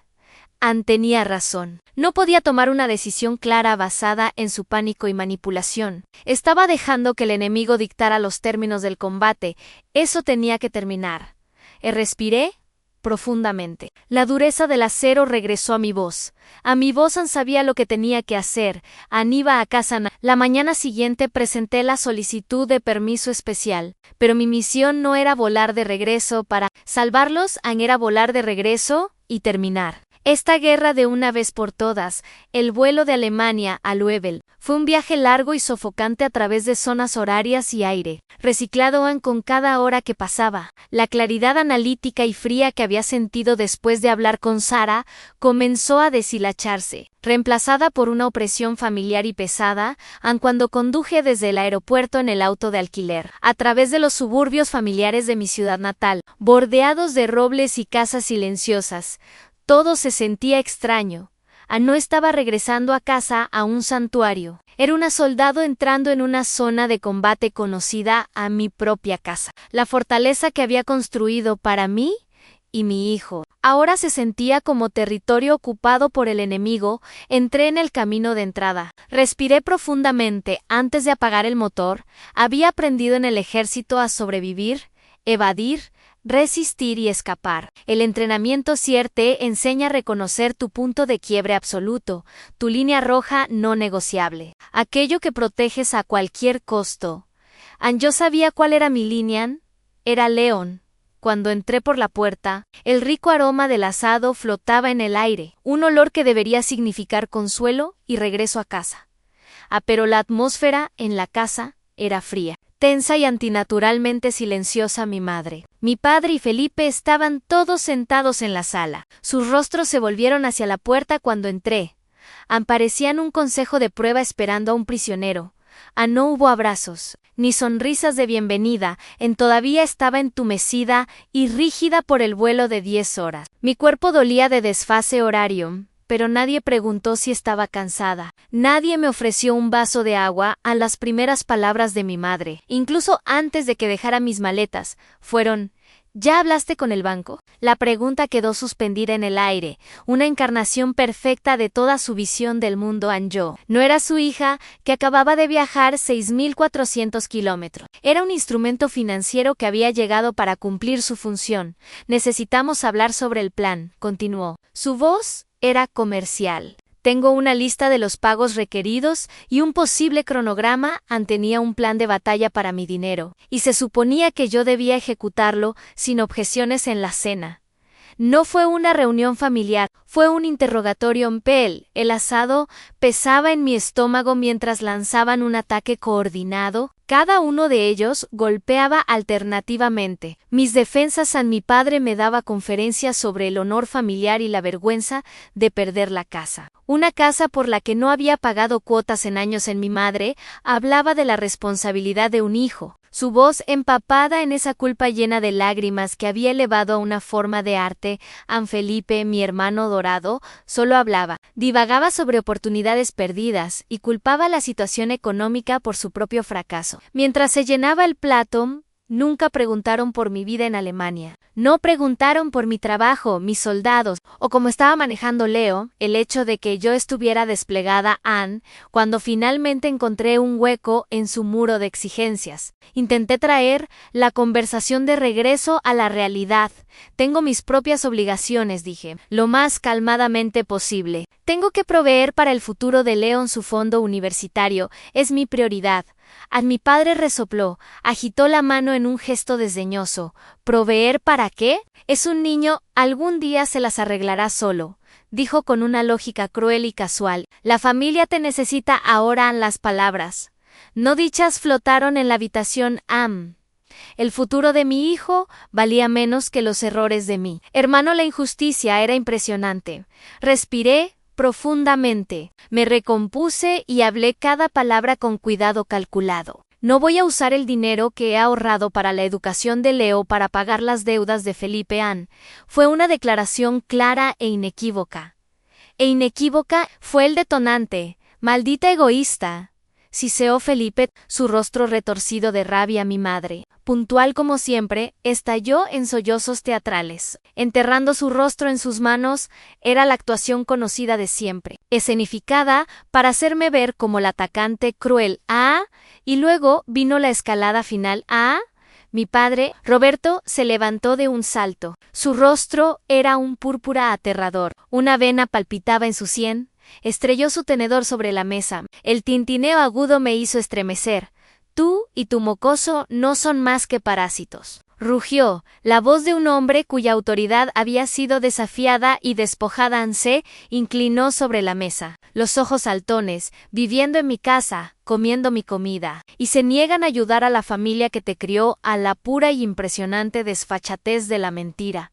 Tenía razón. No podía tomar una decisión clara basada en su pánico y manipulación. Estaba dejando que el enemigo dictara los términos del combate. Eso tenía que terminar. Respiré profundamente. La dureza del acero regresó a mi voz. Sabía lo que tenía que hacer. Iba a casa. La mañana siguiente presenté la solicitud de permiso especial. Pero mi misión no era volar de regreso para salvarlos, era volar de regreso y terminar esta guerra de una vez por todas. El vuelo de Alemania a Louisville fue un viaje largo y sofocante a través de zonas horarias y aire, reciclado con cada hora que pasaba. La claridad analítica y fría que había sentido después de hablar con Sara comenzó a deshilacharse, reemplazada por una opresión familiar y pesada, cuando conduje desde el aeropuerto en el auto de alquiler, a través de los suburbios familiares de mi ciudad natal, bordeados de robles y casas silenciosas. Todo se sentía extraño. No estaba regresando a casa, a un santuario. Era una soldado entrando en una zona de combate conocida a mi propia casa. La fortaleza que había construido para mí y mi hijo ahora se sentía como territorio ocupado por el enemigo. Entré en el camino de entrada. Respiré profundamente antes de apagar el motor. Había aprendido en el ejército a sobrevivir, evadir, resistir y escapar. El entrenamiento SIER te enseña a reconocer tu punto de quiebre absoluto, tu línea roja no negociable, aquello que proteges a cualquier costo. Yo sabía cuál era mi línea, era León. Cuando entré por la puerta, el rico aroma del asado flotaba en el aire, un olor que debería significar consuelo y regreso a casa. Pero la atmósfera en la casa era fría, tensa y antinaturalmente silenciosa. Mi madre, mi padre y Felipe estaban todos sentados en la sala. Sus rostros se volvieron hacia la puerta cuando entré. Parecían un consejo de prueba esperando a un prisionero. No hubo abrazos, ni sonrisas de bienvenida. Todavía estaba entumecida y rígida por el vuelo de 10 horas. Mi cuerpo dolía de desfase horario, pero nadie preguntó si estaba cansada. Nadie me ofreció un vaso de agua a las primeras palabras de mi madre. Incluso antes de que dejara mis maletas, fueron: ¿ya hablaste con el banco? La pregunta quedó suspendida en el aire, una encarnación perfecta de toda su visión del mundo. Yo no era su hija, que acababa de viajar 6.400 kilómetros. Era un instrumento financiero que había llegado para cumplir su función. Necesitamos hablar sobre el plan, continuó. Su voz era comercial. Tengo una lista de los pagos requeridos y un posible cronograma. Tenía un plan de batalla para mi dinero, y se suponía que yo debía ejecutarlo sin objeciones en la cena. No fue una reunión familiar, fue un interrogatorio. El asado pesaba en mi estómago mientras lanzaban un ataque coordinado. Cada uno de ellos golpeaba alternativamente. Mis defensas. Mi padre me daba conferencias sobre el honor familiar y la vergüenza de perder la casa. Una casa por la que no había pagado cuotas en años. Mi madre hablaba de la responsabilidad de un hijo. Su voz empapada en esa culpa llena de lágrimas que había elevado a una forma de arte. Felipe, mi hermano dorado, solo hablaba. Divagaba sobre oportunidades perdidas y culpaba la situación económica por su propio fracaso. Mientras se llenaba el plato, nunca preguntaron por mi vida en Alemania. No preguntaron por mi trabajo, mis soldados, o cómo estaba manejando Leo. El hecho de que yo estuviera desplegada cuando finalmente encontré un hueco en su muro de exigencias. Intenté traer la conversación de regreso a la realidad. Tengo mis propias obligaciones, dije, lo más calmadamente posible. Tengo que proveer para el futuro de León. Su fondo universitario es mi prioridad. Mi padre resopló, agitó la mano en un gesto desdeñoso. ¿Proveer para qué? Es un niño, algún día se las arreglará solo, dijo con una lógica cruel y casual. La familia te necesita ahora. Las palabras no dichas flotaron en la habitación. El futuro de mi hijo valía menos que los errores de mi hermano. La injusticia era impresionante. Respiré profundamente, me recompuse y hablé cada palabra con cuidado calculado. No voy a usar el dinero que he ahorrado para la educación de Leo para pagar las deudas de Felipe. Fue una declaración clara e inequívoca. Fue el detonante. Maldita egoísta, siseó Felipe, su rostro retorcido de rabia. Mi madre, puntual como siempre, estalló en sollozos teatrales. Enterrando su rostro en sus manos, era la actuación conocida de siempre, escenificada para hacerme ver como la atacante cruel. Y luego vino la escalada final. Mi padre, Roberto, se levantó de un salto. Su rostro era un púrpura aterrador. Una vena palpitaba en su sien. Estrelló su tenedor sobre la mesa. El tintineo agudo me hizo estremecer. Tú y tu mocoso no son más que parásitos. Rugió, la voz de un hombre cuya autoridad había sido desafiada y despojada. Se inclinó sobre la mesa, los ojos saltones, viviendo en mi casa, comiendo mi comida, y se niegan a ayudar a la familia que te crió. A la pura y impresionante desfachatez de la mentira.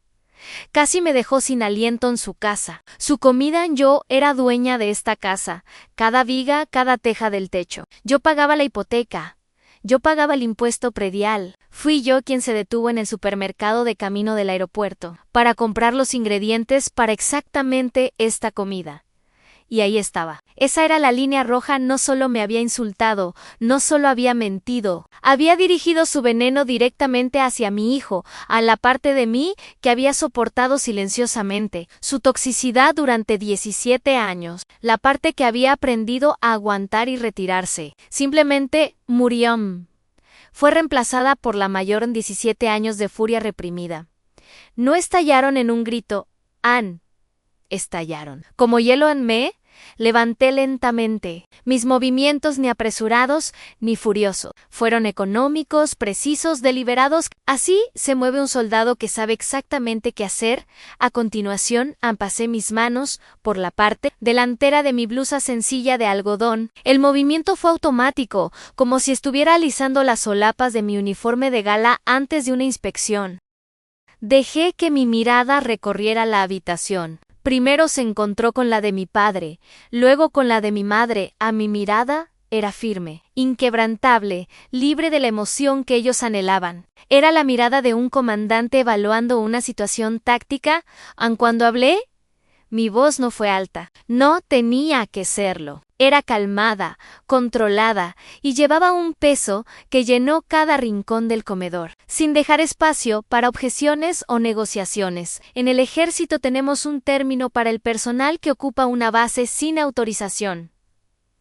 Casi me dejó sin aliento en su casa. Su comida. Yo era dueña de esta casa, cada viga, cada teja del techo. Yo pagaba la hipoteca. Yo pagaba el impuesto predial. Fui yo quien se detuvo en el supermercado de camino del aeropuerto para comprar los ingredientes para exactamente esta comida. Y ahí estaba, Esa era la línea roja. No solo me había insultado, no solo había mentido, había dirigido su veneno directamente hacia mi hijo, a la parte de mí que había soportado silenciosamente su toxicidad durante 17 años, la parte que había aprendido a aguantar y retirarse. Simplemente murió. Fue reemplazada por la mayor en 17 años de furia reprimida. No estallaron en un grito, estallaron. Como hielo en me, levanté lentamente. Mis movimientos ni apresurados ni furiosos. Fueron económicos, precisos, deliberados. Así se mueve un soldado que sabe exactamente qué hacer. A continuación, pasé mis manos por la parte delantera de mi blusa sencilla de algodón. El movimiento fue automático, como si estuviera alisando las solapas de mi uniforme de gala antes de una inspección. Dejé que mi mirada recorriera la habitación. Primero se encontró con la de mi padre, luego con la de mi madre. A mi mirada era firme, inquebrantable, libre de la emoción que ellos anhelaban. Era la mirada de un comandante evaluando una situación táctica, aun cuando hablé, mi voz no fue alta. No tenía que serlo. Era calmada, controlada, y llevaba un peso que llenó cada rincón del comedor, sin dejar espacio para objeciones o negociaciones. En el ejército tenemos un término para el personal que ocupa una base sin autorización,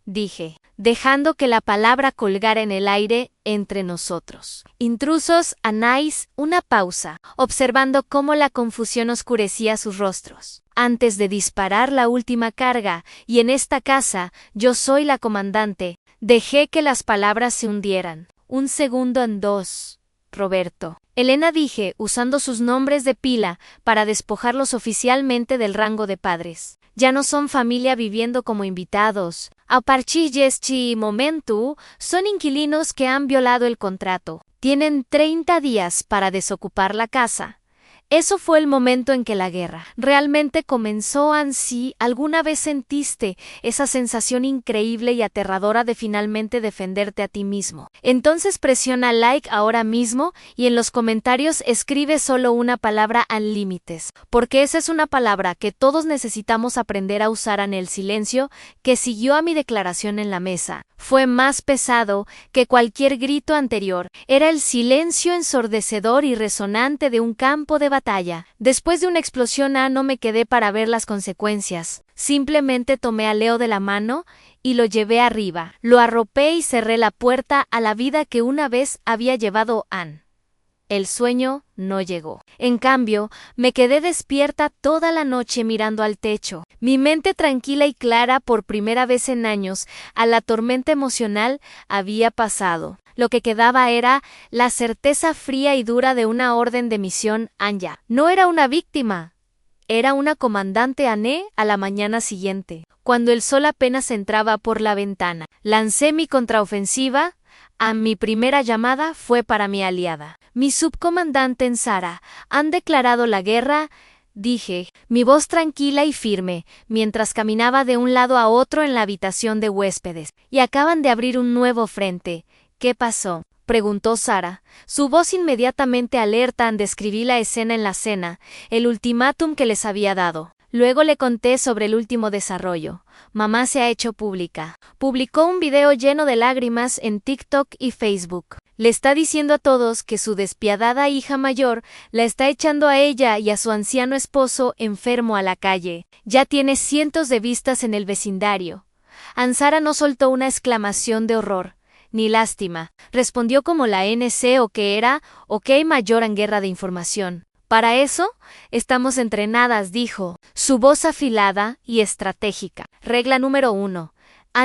dije, dejando que la palabra colgara en el aire entre nosotros. Intrusos, Anais, una pausa, observando cómo la confusión oscurecía sus rostros. Antes de disparar la última carga, y en esta casa, yo soy la comandante, dejé que las palabras se hundieran. Un segundo en dos. Roberto. Elena, dije, usando sus nombres de pila para despojarlos oficialmente del rango de padres. Ya no son familia viviendo como invitados. A partir de este momento, son inquilinos que han violado el contrato. Tienen 30 días para desocupar la casa. Eso fue el momento en que la guerra realmente comenzó. Ansí, ¿alguna vez sentiste esa sensación increíble y aterradora de finalmente defenderte a ti mismo? Entonces presiona like ahora mismo y en los comentarios escribe solo una palabra: límites, porque esa es una palabra que todos necesitamos aprender a usar. En el silencio que siguió a mi declaración en la mesa fue más pesado que cualquier grito anterior. Era el silencio ensordecedor y resonante de un campo de batalla. Después de una explosión, no me quedé para ver las consecuencias. Simplemente tomé a Leo de la mano y lo llevé arriba. Lo arropé y cerré la puerta a la vida que una vez había llevado Anne. El sueño no llegó. En cambio, me quedé despierta toda la noche mirando al techo. Mi mente tranquila y clara por primera vez en años. A la tormenta emocional había pasado. Lo que quedaba era la certeza fría y dura de una orden de misión. Anya no era una víctima. Era una comandante. Anne a la mañana siguiente, cuando el sol apenas entraba por la ventana. Lancé mi contraofensiva. Mi primera llamada fue para mi aliada. Mi subcomandante en Sara. Han declarado la guerra, dije, mi voz tranquila y firme, mientras caminaba de un lado a otro en la habitación de huéspedes. Y acaban de abrir un nuevo frente. ¿Qué pasó?, preguntó Sara, su voz inmediatamente alerta. Describí la escena en la cena, el ultimátum que les había dado. Luego le conté sobre el último desarrollo. Mamá se ha hecho pública. Publicó un video lleno de lágrimas en TikTok y Facebook. Le está diciendo a todos que su despiadada hija mayor la está echando a ella y a su anciano esposo enfermo a la calle. Ya tiene cientos de vistas en el vecindario. Sara no soltó una exclamación de horror ni lástima. Respondió como la NC o que era, mayor en guerra de información. Para eso, estamos entrenadas, dijo, su voz afilada y estratégica. Regla número 1.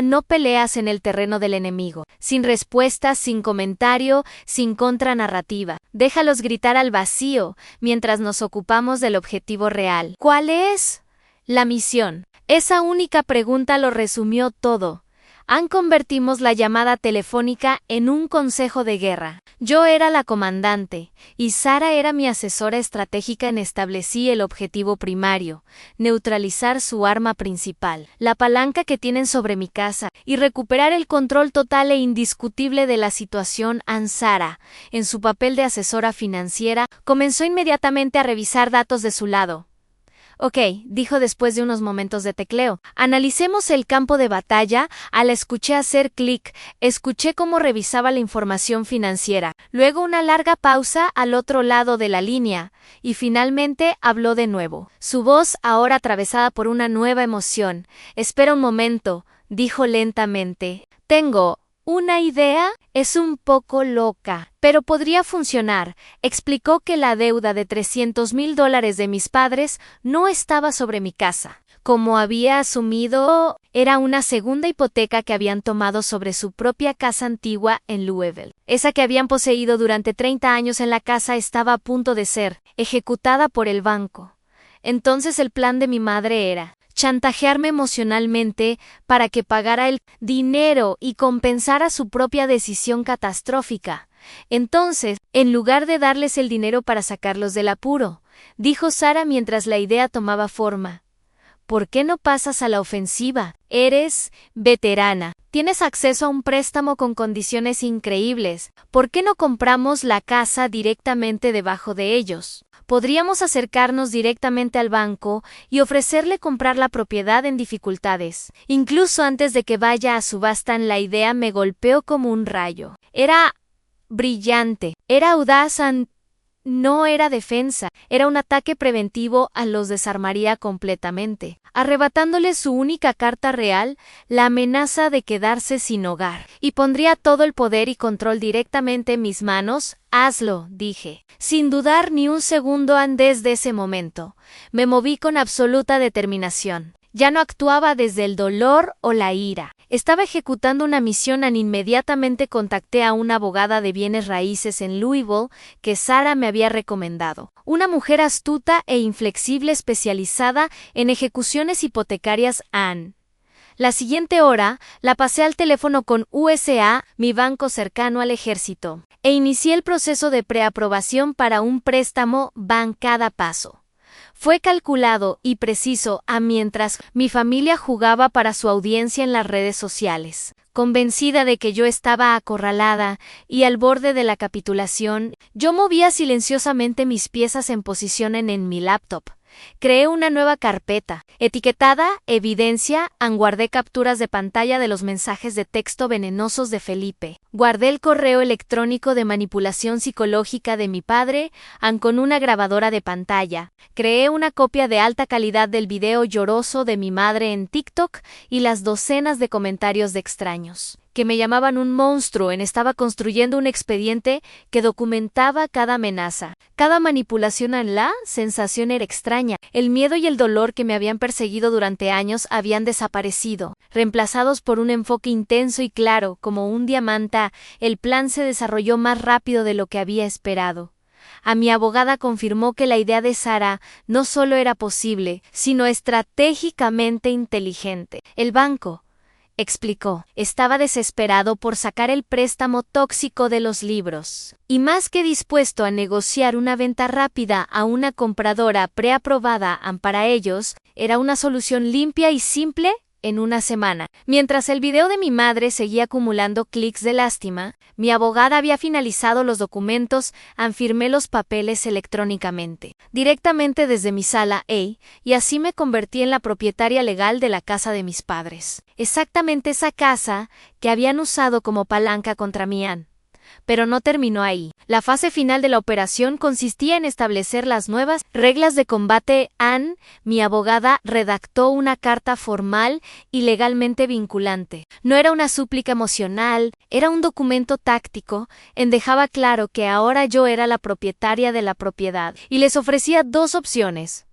No peleas en el terreno del enemigo. Sin respuestas, sin comentario, sin contranarrativa. Déjalos gritar al vacío, mientras nos ocupamos del objetivo real. ¿Cuál es? La misión. Esa única pregunta lo resumió todo. Convertimos la llamada telefónica en un consejo de guerra. Yo era la comandante, y Sara era mi asesora estratégica. Establecí el objetivo primario, neutralizar su arma principal, la palanca que tienen sobre mi casa, y recuperar el control total e indiscutible de la situación. Sara, en su papel de asesora financiera, comenzó inmediatamente a revisar datos de su lado. Ok, dijo después de unos momentos de tecleo. Analicemos el campo de batalla. La escuché hacer clic, escuché cómo revisaba la información financiera, luego una larga pausa al otro lado de la línea, y finalmente habló de nuevo. Su voz ahora atravesada por una nueva emoción. Espera un momento, dijo lentamente. Tengo una idea. Es un poco loca, pero podría funcionar. Explicó que la deuda de $300,000 de mis padres no estaba sobre mi casa. Como había asumido, era una segunda hipoteca que habían tomado sobre su propia casa antigua en Louisville. Esa que habían poseído durante 30 años en la casa estaba a punto de ser ejecutada por el banco. Entonces el plan de mi madre era chantajearme emocionalmente para que pagara el dinero y compensara su propia decisión catastrófica. Entonces, en lugar de darles el dinero para sacarlos del apuro, dijo Sara mientras la idea tomaba forma, ¿por qué no pasas a la ofensiva? Eres veterana. Tienes acceso a un préstamo con condiciones increíbles. ¿Por qué no compramos la casa directamente debajo de ellos? Podríamos acercarnos directamente al banco y ofrecerle comprar la propiedad en dificultades. Incluso antes de que vaya a subasta, la idea me golpeó como un rayo. Era brillante, era audaz, no era defensa, era un ataque preventivo. Los desarmaría completamente, arrebatándoles su única carta real, la amenaza de quedarse sin hogar, y pondría todo el poder y control directamente en mis manos. Hazlo, dije. Sin dudar ni un segundo. Desde ese momento, me moví con absoluta determinación. Ya no actuaba desde el dolor o la ira. Estaba ejecutando una misión. Inmediatamente contacté a una abogada de bienes raíces en Louisville que Sara me había recomendado. Una mujer astuta e inflexible especializada en ejecuciones hipotecarias. La siguiente hora la pasé al teléfono con USA, mi banco cercano al ejército, e inicié el proceso de preaprobación para un préstamo. Cada paso fue calculado y preciso. Mientras mi familia jugaba para su audiencia en las redes sociales, convencida de que yo estaba acorralada y al borde de la capitulación, yo movía silenciosamente mis piezas en posición en mi laptop. Creé una nueva carpeta, etiquetada Evidencia. Guardé capturas de pantalla de los mensajes de texto venenosos de Felipe. Guardé el correo electrónico de manipulación psicológica de mi padre, con una grabadora de pantalla. Creé una copia de alta calidad del video lloroso de mi madre en TikTok y las docenas de comentarios de extraños que me llamaban un monstruo. Estaba construyendo un expediente que documentaba cada amenaza, cada manipulación. La sensación era extraña. El miedo y el dolor que me habían perseguido durante años habían desaparecido, reemplazados por un enfoque intenso y claro, como un diamante. El plan se desarrolló más rápido de lo que había esperado. Mi abogada confirmó que la idea de Sara no solo era posible, sino estratégicamente inteligente. El banco, explicó, estaba desesperado por sacar el préstamo tóxico de los libros, y más que dispuesto a negociar una venta rápida a una compradora preaprobada. Para ellos, era una solución limpia y simple. En una semana, mientras el video de mi madre seguía acumulando clics de lástima, mi abogada había finalizado los documentos. Firmé los papeles electrónicamente, directamente desde mi sala, y así me convertí en la propietaria legal de la casa de mis padres. Exactamente esa casa que habían usado como palanca contra mí. Pero no terminó ahí. La fase final de la operación consistía en establecer las nuevas reglas de combate. Mi abogada redactó una carta formal y legalmente vinculante. No era una súplica emocional, era un documento táctico. Dejaba claro que ahora yo era la propietaria de la propiedad y les ofrecía dos opciones.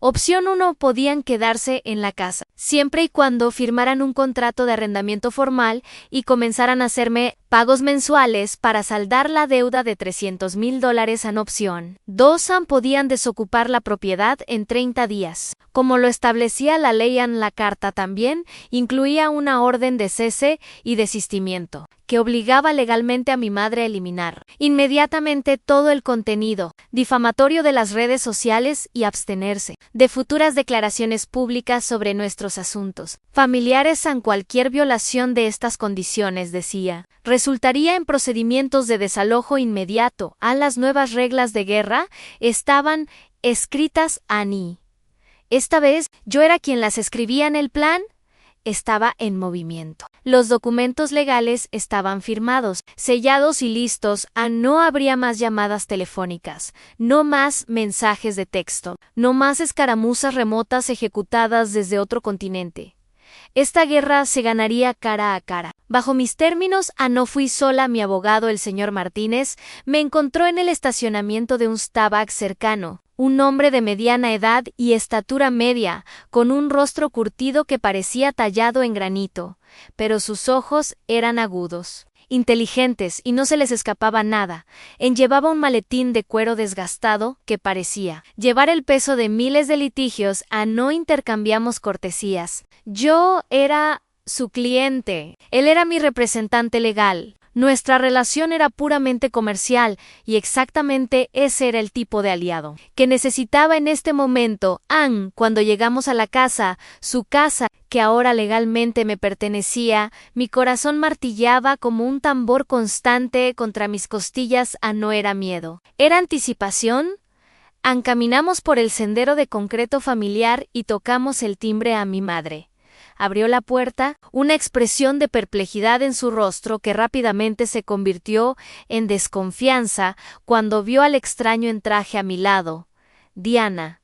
Opción 1, podían quedarse en la casa, siempre y cuando firmaran un contrato de arrendamiento formal y comenzaran a hacerme pagos mensuales para saldar la deuda de $300,000. Opción 2, podían desocupar la propiedad en 30 días. Como lo establecía la ley. La carta también incluía una orden de cese y desistimiento, que obligaba legalmente a mi madre a eliminar inmediatamente todo el contenido difamatorio de las redes sociales y abstenerse de futuras declaraciones públicas sobre nuestros asuntos familiares. Cualquier violación de estas condiciones, decía, resultaría en procedimientos de desalojo inmediato. Las nuevas reglas de guerra estaban escritas. Esta vez, yo era quien las escribía en el plan. Estaba en movimiento. Los documentos legales estaban firmados, sellados y listos. No habría más llamadas telefónicas, no más mensajes de texto, no más escaramuzas remotas ejecutadas desde otro continente. Esta guerra se ganaría cara a cara. Bajo mis términos, no fui sola. Mi abogado, el señor Martínez, me encontró en el estacionamiento de un Starbucks cercano. Un hombre de mediana edad y estatura media, con un rostro curtido que parecía tallado en granito, pero sus ojos eran agudos, inteligentes y no se les escapaba nada. Llevaba un maletín de cuero desgastado que parecía llevar el peso de miles de litigios. No intercambiamos cortesías. Yo era su cliente. Él era mi representante legal. Nuestra relación era puramente comercial y exactamente ese era el tipo de aliado que necesitaba en este momento. Cuando llegamos a la casa, su casa, que ahora legalmente me pertenecía, mi corazón martillaba como un tambor constante contra mis costillas. No era miedo, era anticipación. Caminamos por el sendero de concreto familiar y tocamos el timbre a mi madre. Abrió la puerta, una expresión de perplejidad en su rostro que rápidamente se convirtió en desconfianza cuando vio al extraño en traje a mi lado. «Diana,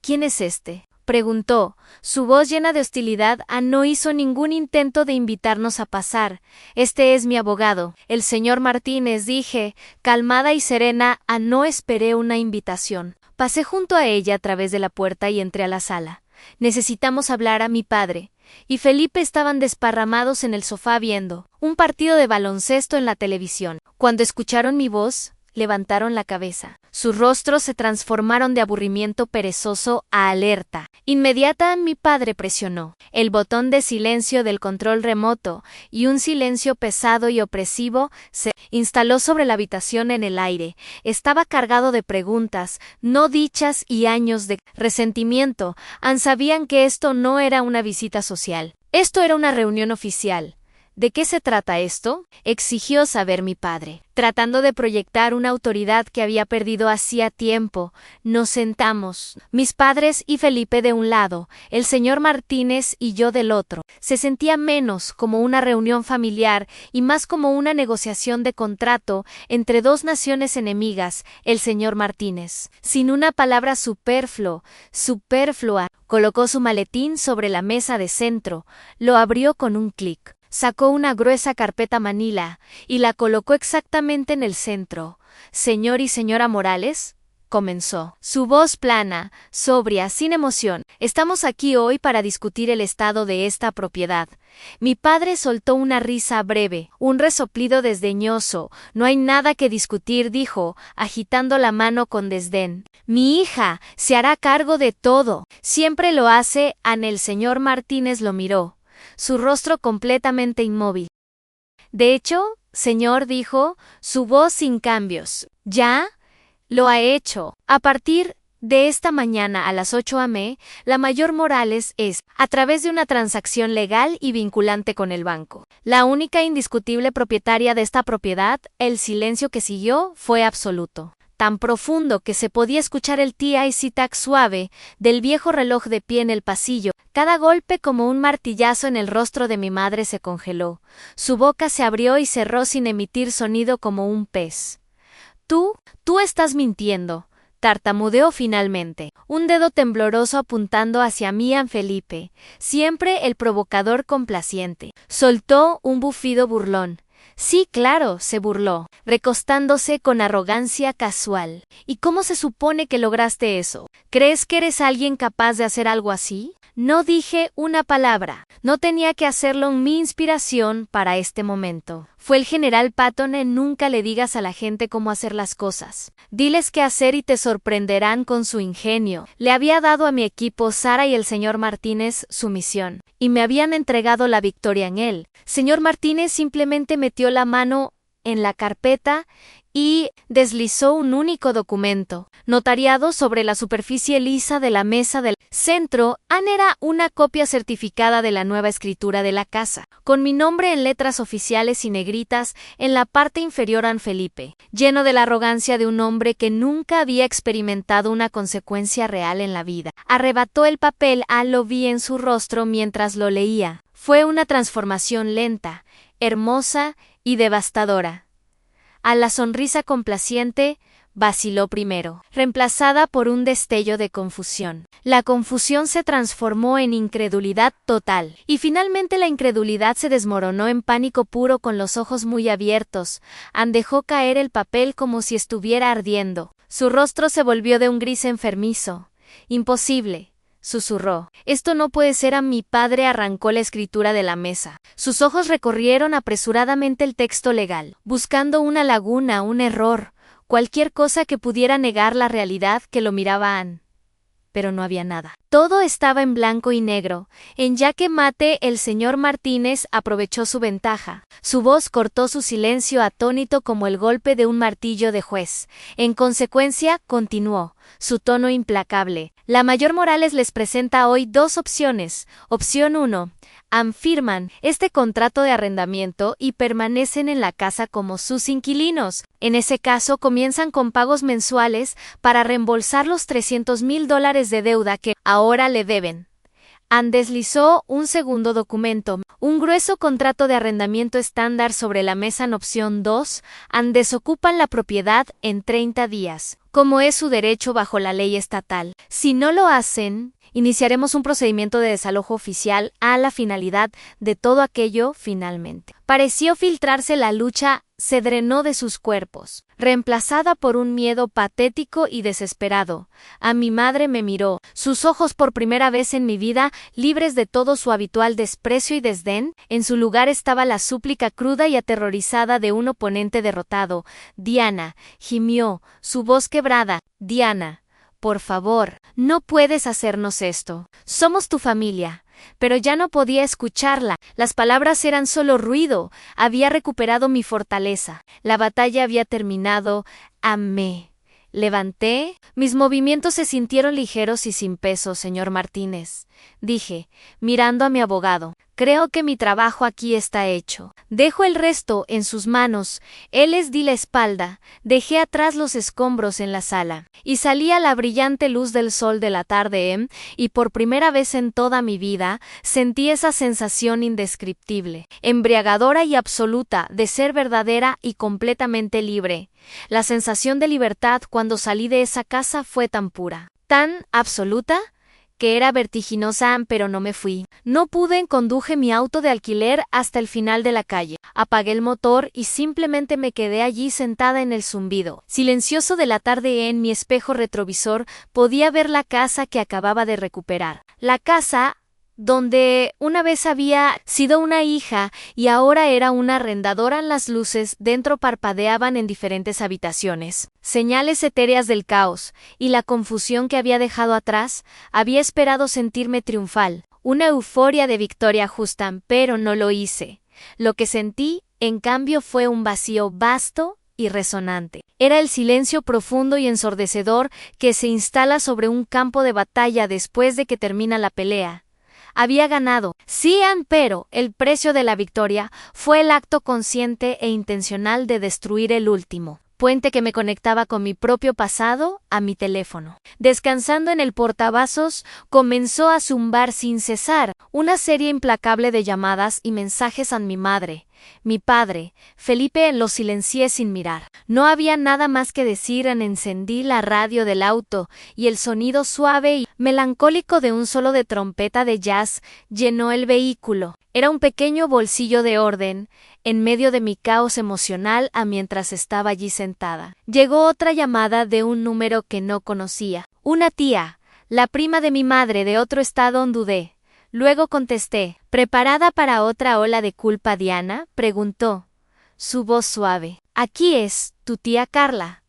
¿quién es este?», preguntó, su voz llena de hostilidad. No hizo ningún intento de invitarnos a pasar. «Este es mi abogado, el señor Martínez», dije, calmada y serena. No esperé una invitación. Pasé junto a ella a través de la puerta y entré a la sala. «Necesitamos hablar». Mi padre y Felipe estaban desparramados en el sofá viendo un partido de baloncesto en la televisión. Cuando escucharon mi voz, levantaron la cabeza. Sus rostros se transformaron de aburrimiento perezoso a alerta. Inmediata, mi padre presionó el botón de silencio del control remoto y un silencio pesado y opresivo se instaló sobre la habitación. En el aire estaba cargado de preguntas no dichas y años de resentimiento. Sabían que esto no era una visita social. Esto era una reunión oficial. «¿De qué se trata esto?», exigió saber mi padre, tratando de proyectar una autoridad que había perdido hacía tiempo. Nos sentamos, mis padres y Felipe de un lado, el señor Martínez y yo del otro. Se sentía menos como una reunión familiar y más como una negociación de contrato entre dos naciones enemigas. El señor Martínez, sin una palabra superflua, colocó su maletín sobre la mesa de centro, lo abrió con un clic. Sacó una gruesa carpeta manila y la colocó exactamente en el centro. «Señor y señora Morales», comenzó, su voz plana, sobria, sin emoción. «Estamos aquí hoy para discutir el estado de esta propiedad». Mi padre soltó una risa breve, un resoplido desdeñoso. «No hay nada que discutir», dijo, agitando la mano con desdén. «Mi hija se hará cargo de todo. Siempre lo hace». El señor Martínez lo miró, su rostro completamente inmóvil. «De hecho, señor», dijo, su voz sin cambios, «ya lo ha hecho. A partir de esta mañana a las 8 a.m., la mayor Morales es, a través de una transacción legal y vinculante con el banco, la única indiscutible propietaria de esta propiedad». El silencio que siguió fue absoluto, tan profundo que se podía escuchar el tic-tac suave del viejo reloj de pie en el pasillo. Cada golpe, como un martillazo en el rostro de mi madre, se congeló. Su boca se abrió y cerró sin emitir sonido, como un pez. Tú estás mintiendo», tartamudeó finalmente, un dedo tembloroso apuntando hacia mí. Felipe, siempre el provocador complaciente, soltó un bufido burlón. «Sí, claro», se burló, recostándose con arrogancia casual. «¿Y cómo se supone que lograste eso? ¿Crees que eres alguien capaz de hacer algo así?». No dije una palabra. No tenía que hacerlo. Mi inspiración para este momento fue el general Patton en «Nunca le digas a la gente cómo hacer las cosas. Diles qué hacer y te sorprenderán con su ingenio». Le había dado a mi equipo, Sara y el señor Martínez, su misión, y me habían entregado la victoria en él. Señor Martínez simplemente metió la mano en la carpeta y deslizó un único documento, notariado sobre la superficie lisa de la mesa del centro. Era una copia certificada de la nueva escritura de la casa, con mi nombre en letras oficiales y negritas en la parte inferior. An Felipe, lleno de la arrogancia de un hombre que nunca había experimentado una consecuencia real en la vida, arrebató el papel. Lo vi en su rostro mientras lo leía. Fue una transformación lenta, hermosa y devastadora. A la sonrisa complaciente vaciló primero, reemplazada por un destello de confusión. La confusión se transformó en incredulidad total, y finalmente la incredulidad se desmoronó en pánico puro. Con los ojos muy abiertos, Anne dejó caer el papel como si estuviera ardiendo. Su rostro se volvió de un gris enfermizo. Imposible, susurró. Esto no puede ser. Mi padre arrancó la escritura de la mesa. Sus ojos recorrieron apresuradamente el texto legal, buscando una laguna, un error, cualquier cosa que pudiera negar la realidad que lo miraba Anne. Pero no había nada. Todo estaba en blanco y negro. En jaque mate, el señor Martínez aprovechó su ventaja. Su voz cortó su silencio atónito como el golpe de un martillo de juez. En consecuencia, continuó, su tono implacable. La mayor Morales les presenta hoy dos opciones. Opción 1. Firman este contrato de arrendamiento y permanecen en la casa como sus inquilinos. En ese caso, comienzan con pagos mensuales para reembolsar los $300,000 de deuda que ahora le deben. Anne deslizó un segundo documento, un grueso contrato de arrendamiento estándar sobre la mesa. En opción 2, Anne desocupan la propiedad en 30 días, como es su derecho bajo la ley estatal. Si no lo hacen, iniciaremos un procedimiento de desalojo oficial. A la finalidad de todo aquello, finalmente pareció filtrarse. La lucha se drenó de sus cuerpos, reemplazada por un miedo patético y desesperado. Mi madre me miró, sus ojos por primera vez en mi vida, libres de todo su habitual desprecio y desdén. En su lugar estaba la súplica cruda y aterrorizada de un oponente derrotado. Diana, gimió, su voz quebrada. Diana, por favor, no puedes hacernos esto. Somos tu familia. Pero ya no podía escucharla. Las palabras eran solo ruido. Había recuperado mi fortaleza. La batalla había terminado. Me levanté. Mis movimientos se sintieron ligeros y sin peso. Señor Martínez, dije, mirando a mi abogado. Creo que mi trabajo aquí está hecho. Dejo el resto en sus manos. Les di la espalda, dejé atrás los escombros en la sala, y salí a la brillante luz del sol de la tarde, y por primera vez en toda mi vida, sentí esa sensación indescriptible, embriagadora y absoluta, de ser verdadera y completamente libre. La sensación de libertad cuando salí de esa casa fue tan pura, tan absoluta, que era vertiginosa. Pero no me fui. No pude. Conduje mi auto de alquiler hasta el final de la calle. Apagué el motor y simplemente me quedé allí sentada en el zumbido silencioso de la tarde. En mi espejo retrovisor podía ver la casa que acababa de recuperar. La casa donde una vez había sido una hija y ahora era una arrendadora. Las luces dentro parpadeaban en diferentes habitaciones, señales etéreas del caos y la confusión que había dejado atrás. Había esperado sentirme triunfal, una euforia de victoria justa, pero no lo hice. Lo que sentí, en cambio, fue un vacío vasto y resonante. Era el silencio profundo y ensordecedor que se instala sobre un campo de batalla después de que termina la pelea. Había ganado, sí, pero el precio de la victoria fue el acto consciente e intencional de destruir el último puente que me conectaba con mi propio pasado. A mi teléfono, descansando en el portavasos, comenzó a zumbar sin cesar una serie implacable de llamadas y mensajes a mi madre, mi padre, Felipe. Lo silencié sin mirar. No había nada más que decir. Encendí la radio del auto y el sonido suave y melancólico de un solo de trompeta de jazz llenó el vehículo. Era un pequeño bolsillo de orden en medio de mi caos emocional. Mientras estaba allí sentada, llegó otra llamada de un número que no conocía. Una tía, la prima de mi madre de otro estado. Dudé. Luego contesté. ¿Preparada para otra ola de culpa, Diana?, preguntó, su voz suave. Aquí es tu tía Carla.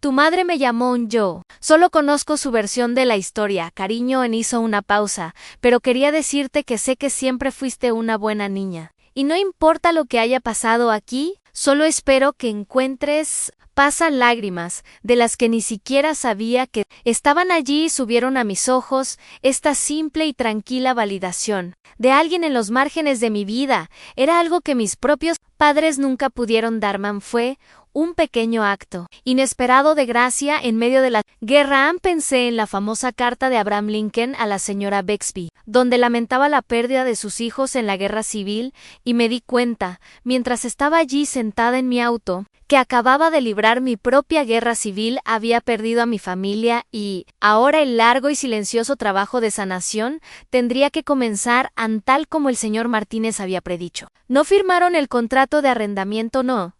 Tu madre me llamó. Yo solo conozco su versión de la historia, cariño. Hizo una pausa. Pero quería decirte que sé que siempre fuiste una buena niña. Y no importa lo que haya pasado aquí, solo espero que encuentres pasan lágrimas, de las que ni siquiera sabía que estaban allí y subieron a mis ojos esta simple y tranquila validación de alguien en los márgenes de mi vida. Era algo que mis propios padres nunca pudieron darme. Fue un pequeño acto inesperado de gracia en medio de la guerra. Pensé en la famosa carta de Abraham Lincoln a la señora Bixby, donde lamentaba la pérdida de sus hijos en la guerra civil, y me di cuenta, mientras estaba allí sentada en mi auto, que acababa de librar mi propia guerra civil, había perdido a mi familia y, ahora el largo y silencioso trabajo de sanación tendría que comenzar tal como el señor Martínez había predicho. No firmaron el contrato de arrendamiento, no.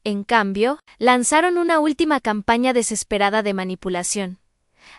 En cambio, lanzaron una última campaña desesperada de manipulación.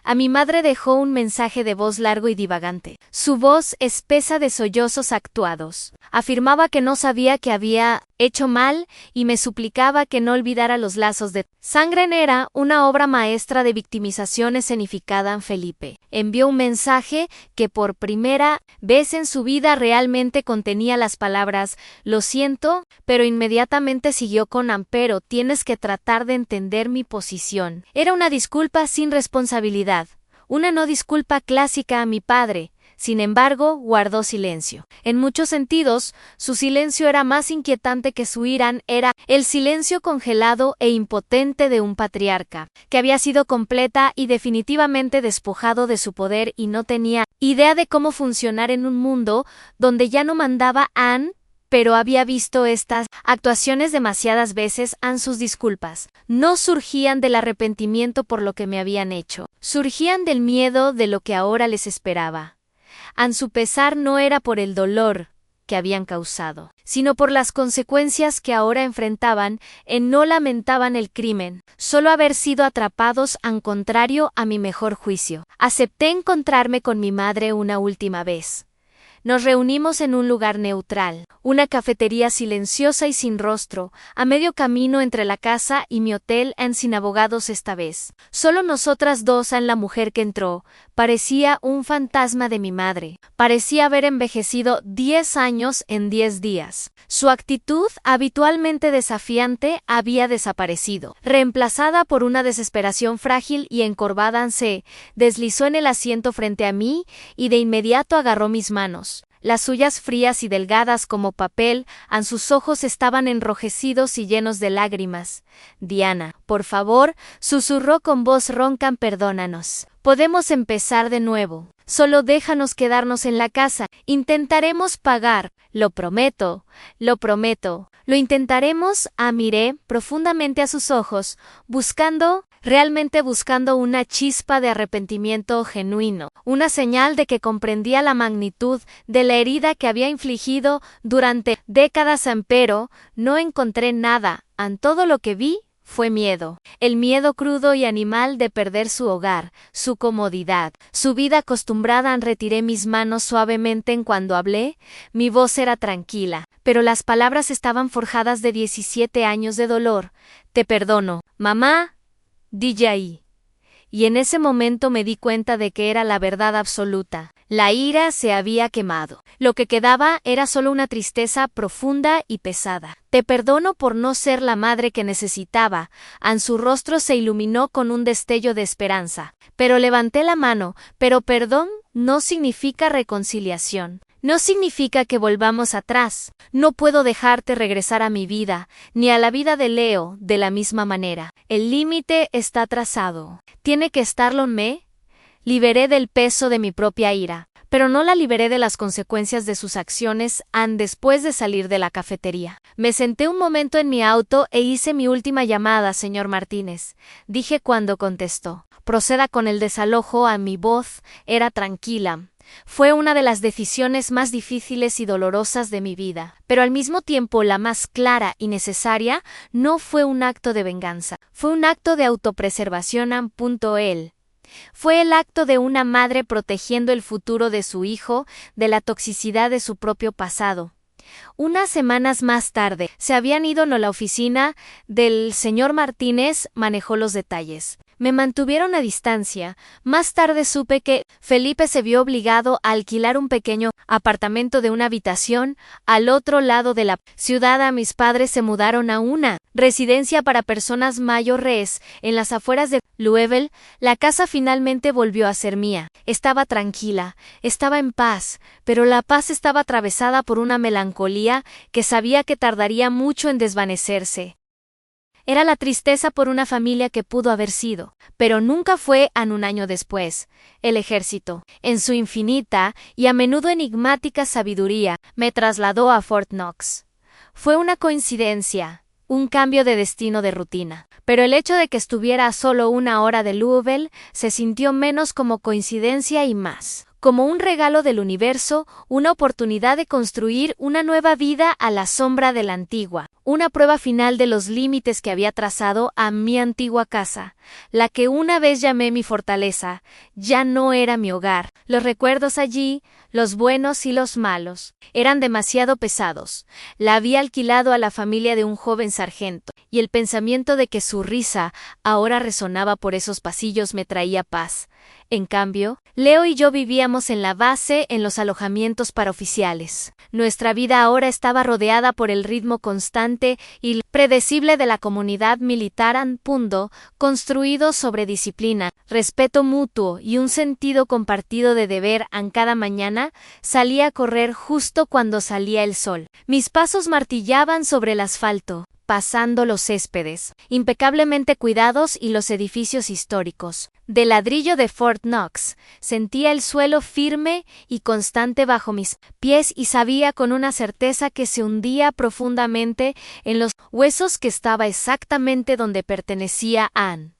A mi madre dejó un mensaje de voz largo y divagante. Su voz, espesa de sollozos actuados, afirmaba que no sabía que había hecho mal y me suplicaba que no olvidara los lazos de sangre. Era una obra maestra de victimización escenificada en Felipe. Envió un mensaje que por primera vez en su vida realmente contenía las palabras «Lo siento», pero inmediatamente siguió con «Pero tienes que tratar de entender mi posición». Era una disculpa sin responsabilidad, una no disculpa clásica a mi padre. Sin embargo, guardó silencio. En muchos sentidos, su silencio era más inquietante que su ira. Era el silencio congelado e impotente de un patriarca, que había sido completa y definitivamente despojado de su poder y no tenía idea de cómo funcionar en un mundo donde ya no mandaba Anne. Pero había visto estas actuaciones demasiadas veces. Sus disculpas no surgían del arrepentimiento por lo que me habían hecho, surgían del miedo de lo que ahora les esperaba. Su pesar no era por el dolor que habían causado, sino por las consecuencias que ahora enfrentaban. No lamentaban el crimen, solo haber sido atrapados, contrario a mi mejor juicio. Acepté encontrarme con mi madre una última vez. Nos reunimos en un lugar neutral, una cafetería silenciosa y sin rostro, a medio camino entre la casa y mi hotel. Sin abogados esta vez. Solo nosotras dos. La mujer que entró parecía un fantasma de mi madre. Parecía haber envejecido 10 años en 10 días. Su actitud, habitualmente desafiante, había desaparecido, reemplazada por una desesperación frágil y encorvada. Se deslizó en el asiento frente a mí y de inmediato agarró mis manos. Las suyas frías y delgadas como papel. Sus ojos estaban enrojecidos y llenos de lágrimas. «Diana, por favor», susurró con voz ronca, «perdónanos. Podemos empezar de nuevo. Solo déjanos quedarnos en la casa. Intentaremos pagar. Lo prometo. Lo prometo. Lo intentaremos». Miré profundamente a sus ojos, realmente buscando una chispa de arrepentimiento genuino, una señal de que comprendía la magnitud de la herida que había infligido durante décadas. Pero no encontré nada. Todo lo que vi fue miedo, el miedo crudo y animal de perder su hogar, su comodidad, su vida acostumbrada. Retiré mis manos suavemente. Cuando hablé, mi voz era tranquila, pero las palabras estaban forjadas de 17 años de dolor. «Te perdono, mamá», dije ahí. Y en ese momento me di cuenta de que era la verdad absoluta. La ira se había quemado. Lo que quedaba era solo una tristeza profunda y pesada. «Te perdono por no ser la madre que necesitaba». Su rostro se iluminó con un destello de esperanza. Pero levanté la mano. «Pero perdón no significa reconciliación. No significa que volvamos atrás. No puedo dejarte regresar a mi vida, ni a la vida de Leo, de la misma manera. El límite está trazado. Tiene que estarlo. Me liberé del peso de mi propia ira, pero no la liberé de las consecuencias de sus acciones. Después de salir de la cafetería, me senté un momento en mi auto e hice mi última llamada, señor Martínez, dije cuando contestó. Proceda con el desalojo. Mi voz era tranquila. Fue una de las decisiones más difíciles y dolorosas de mi vida, pero al mismo tiempo la más clara y necesaria. No fue un acto de venganza, fue un acto de autopreservación. Él fue el acto de una madre protegiendo el futuro de su hijo de la toxicidad de su propio pasado. Unas semanas más tarde, se habían ido a la oficina del señor Martínez, manejó los detalles. Me mantuvieron a distancia. Más tarde supe que Felipe se vio obligado a alquilar un pequeño apartamento de una habitación al otro lado de la ciudad. Mis padres se mudaron a una residencia para personas mayores en las afueras de Louisville. La casa finalmente volvió a ser mía. Estaba tranquila, estaba en paz, pero la paz estaba atravesada por una melancolía que sabía que tardaría mucho en desvanecerse. Era la tristeza por una familia que pudo haber sido, pero nunca fue. Un año después, el ejército, en su infinita y a menudo enigmática sabiduría, me trasladó a Fort Knox. Fue una coincidencia, un cambio de destino de rutina, pero el hecho de que estuviera a solo 1 hora de Louisville se sintió menos como coincidencia y más como un regalo del universo, una oportunidad de construir una nueva vida a la sombra de la antigua, una prueba final de los límites que había trazado a mi antigua casa, la que una vez llamé mi fortaleza, ya no era mi hogar. Los recuerdos allí, los buenos y los malos, eran demasiado pesados. La había alquilado a la familia de un joven sargento, y el pensamiento de que su risa ahora resonaba por esos pasillos me traía paz. En cambio, Leo y yo vivíamos en la base, en los alojamientos para oficiales. Nuestra vida ahora estaba rodeada por el ritmo constante y predecible de la comunidad militar construido sobre disciplina, respeto mutuo y un sentido compartido de deber. Cada mañana salía a correr justo cuando salía el sol. Mis pasos martillaban sobre el asfalto, pasando los céspedes, impecablemente cuidados, y los edificios históricos, de ladrillo de Fort Knox. Sentía el suelo firme y constante bajo mis pies y sabía con una certeza que se hundía profundamente en los huesos que estaba exactamente donde pertenecía Anne.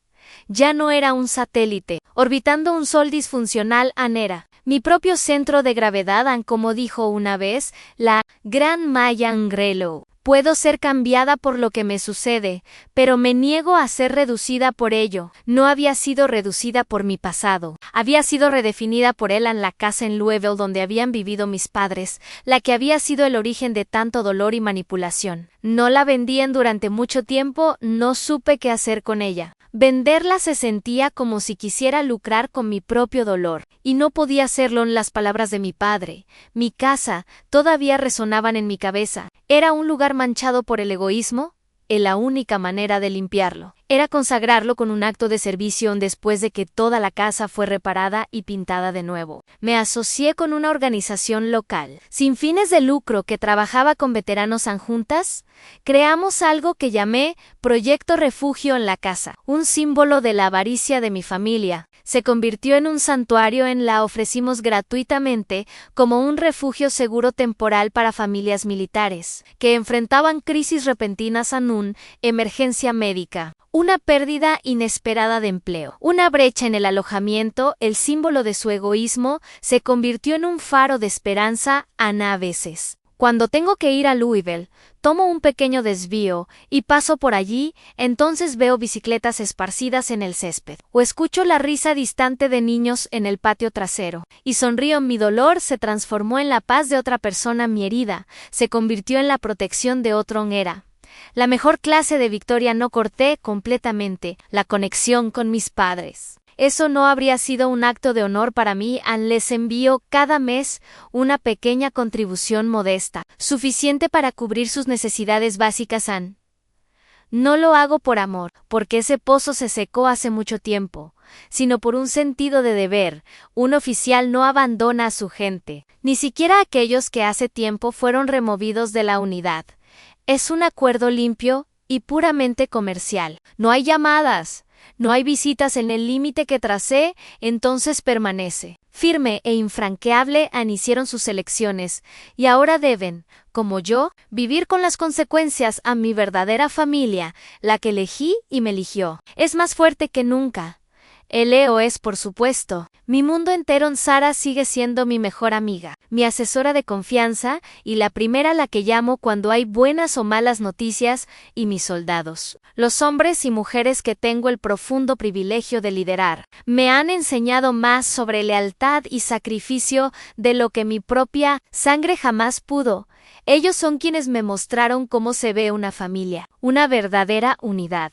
Ya no era un satélite, orbitando un sol disfuncional. Anne era mi propio centro de gravedad. Como dijo una vez la gran Maya Angelou, puedo ser cambiada por lo que me sucede, pero me niego a ser reducida por ello. No había sido reducida por mi pasado, había sido redefinida por él. En la casa en Louisville donde habían vivido mis padres, la que había sido el origen de tanto dolor y manipulación. No la vendían durante mucho tiempo, no supe qué hacer con ella. Venderla se sentía como si quisiera lucrar con mi propio dolor, y no podía hacerlo. Las palabras de mi padre, mi casa, todavía resonaban en mi cabeza. Era un lugar manchado por el egoísmo, y la única manera de limpiarlo era consagrarlo con un acto de servicio. Después de que toda la casa fue reparada y pintada de nuevo, me asocié con una organización local, sin fines de lucro, que trabajaba con veteranos adjuntas. Creamos algo que llamé Proyecto Refugio en la Casa, un símbolo de la avaricia de mi familia. Se convirtió en un santuario. La ofrecimos gratuitamente como un refugio seguro temporal para familias militares que enfrentaban crisis repentinas, una emergencia médica, una pérdida inesperada de empleo, una brecha en el alojamiento. El símbolo de su egoísmo se convirtió en un faro de esperanza. A veces, cuando tengo que ir a Louisville, tomo un pequeño desvío y paso por allí. Entonces veo bicicletas esparcidas en el césped, o escucho la risa distante de niños en el patio trasero, y sonrío. Mi dolor se transformó en la paz de otra persona. Mi herida se convirtió en la protección de otro. Era la mejor clase de victoria. No corté completamente la conexión con mis padres. Eso no habría sido un acto de honor para mí. Les envío cada mes una pequeña contribución modesta, suficiente para cubrir sus necesidades básicas. No lo hago por amor, porque ese pozo se secó hace mucho tiempo, sino por un sentido de deber. Un oficial no abandona a su gente, ni siquiera a aquellos que hace tiempo fueron removidos de la unidad. Es un acuerdo limpio y puramente comercial. No hay llamadas, no hay visitas en el límite que tracé. Entonces permanece firme e infranqueable. Hicieron sus elecciones, y ahora deben, como yo, vivir con las consecuencias. Mi verdadera familia, la que elegí y me eligió, es más fuerte que nunca. Leo es, por supuesto, mi mundo entero. Sara sigue siendo mi mejor amiga, mi asesora de confianza y la primera a la que llamo cuando hay buenas o malas noticias. Y mis soldados, los hombres y mujeres que tengo el profundo privilegio de liderar, me han enseñado más sobre lealtad y sacrificio de lo que mi propia sangre jamás pudo. Ellos son quienes me mostraron cómo se ve una familia, una verdadera unidad.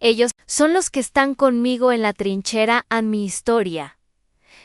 Ellos son los que están conmigo en la trinchera a mi historia.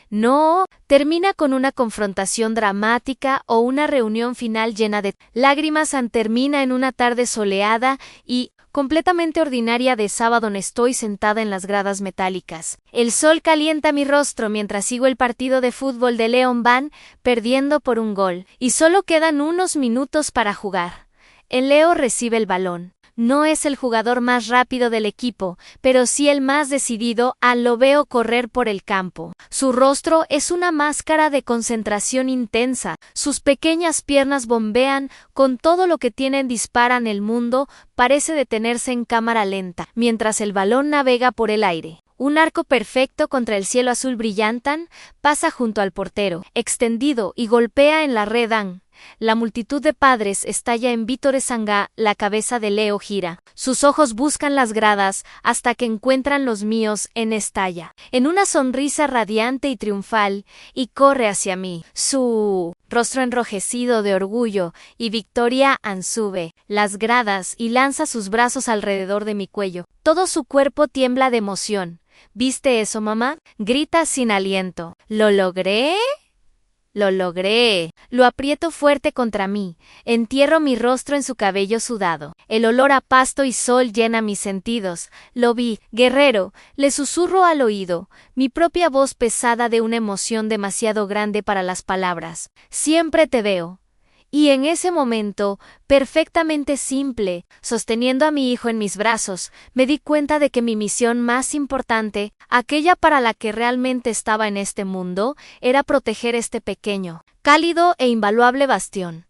No termina con una confrontación dramática o una reunión final llena de lágrimas. Termina en una tarde soleada y completamente ordinaria de sábado. Estoy sentada en las gradas metálicas. El sol calienta mi rostro mientras sigo el partido de fútbol de León. Van perdiendo por un gol y solo quedan unos minutos para jugar. El Leo recibe el balón. No es el jugador más rápido del equipo, pero sí el más decidido. Lo veo correr por el campo. Su rostro es una máscara de concentración intensa. Sus pequeñas piernas bombean con todo lo que tienen. Disparan. El mundo parece detenerse en cámara lenta, mientras el balón navega por el aire. Un arco perfecto contra el cielo azul brillante pasa junto al portero, extendido, y golpea en la red. La multitud de padres estalla en vítores. Sangá. La cabeza de Leo gira. Sus ojos buscan las gradas hasta que encuentran los míos. Estalla en una sonrisa radiante y triunfal y corre hacia mí. Su rostro enrojecido de orgullo y victoria. Sube las gradas y lanza sus brazos alrededor de mi cuello. Todo su cuerpo tiembla de emoción. ¿Viste eso, mamá? Grita sin aliento. ¿Lo logré? Lo logré. Lo aprieto fuerte contra mí. Entierro mi rostro en su cabello sudado. El olor a pasto y sol llena mis sentidos. Lo vi, guerrero. Le susurro al oído. Mi propia voz pesada de una emoción demasiado grande para las palabras. Siempre te veo. Y en ese momento, perfectamente simple, sosteniendo a mi hijo en mis brazos, me di cuenta de que mi misión más importante, aquella para la que realmente estaba en este mundo, era proteger este pequeño, cálido e invaluable bastión.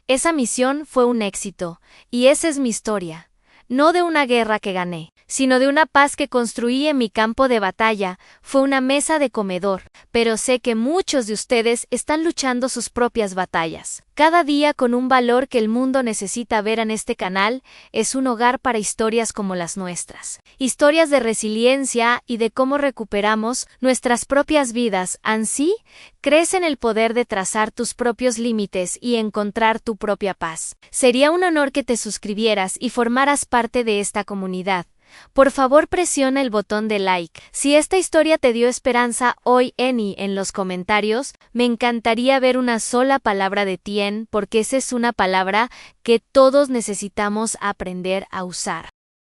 Esa misión fue un éxito, y esa es mi historia. No de una guerra que gané, sino de una paz que construí en mi campo de batalla. Fue una mesa de comedor, pero sé que muchos de ustedes están luchando sus propias batallas. Cada día con un valor que el mundo necesita ver. En este canal es un hogar para historias como las nuestras. Historias de resiliencia y de cómo recuperamos nuestras propias vidas. Así, crees en el poder de trazar tus propios límites y encontrar tu propia paz. Sería un honor que te suscribieras y formaras parte de esta comunidad. Por favor, presiona el botón de like. Si esta historia te dio esperanza hoy, en los comentarios, me encantaría ver una sola palabra de ti, porque esa es una palabra que todos necesitamos aprender a usar.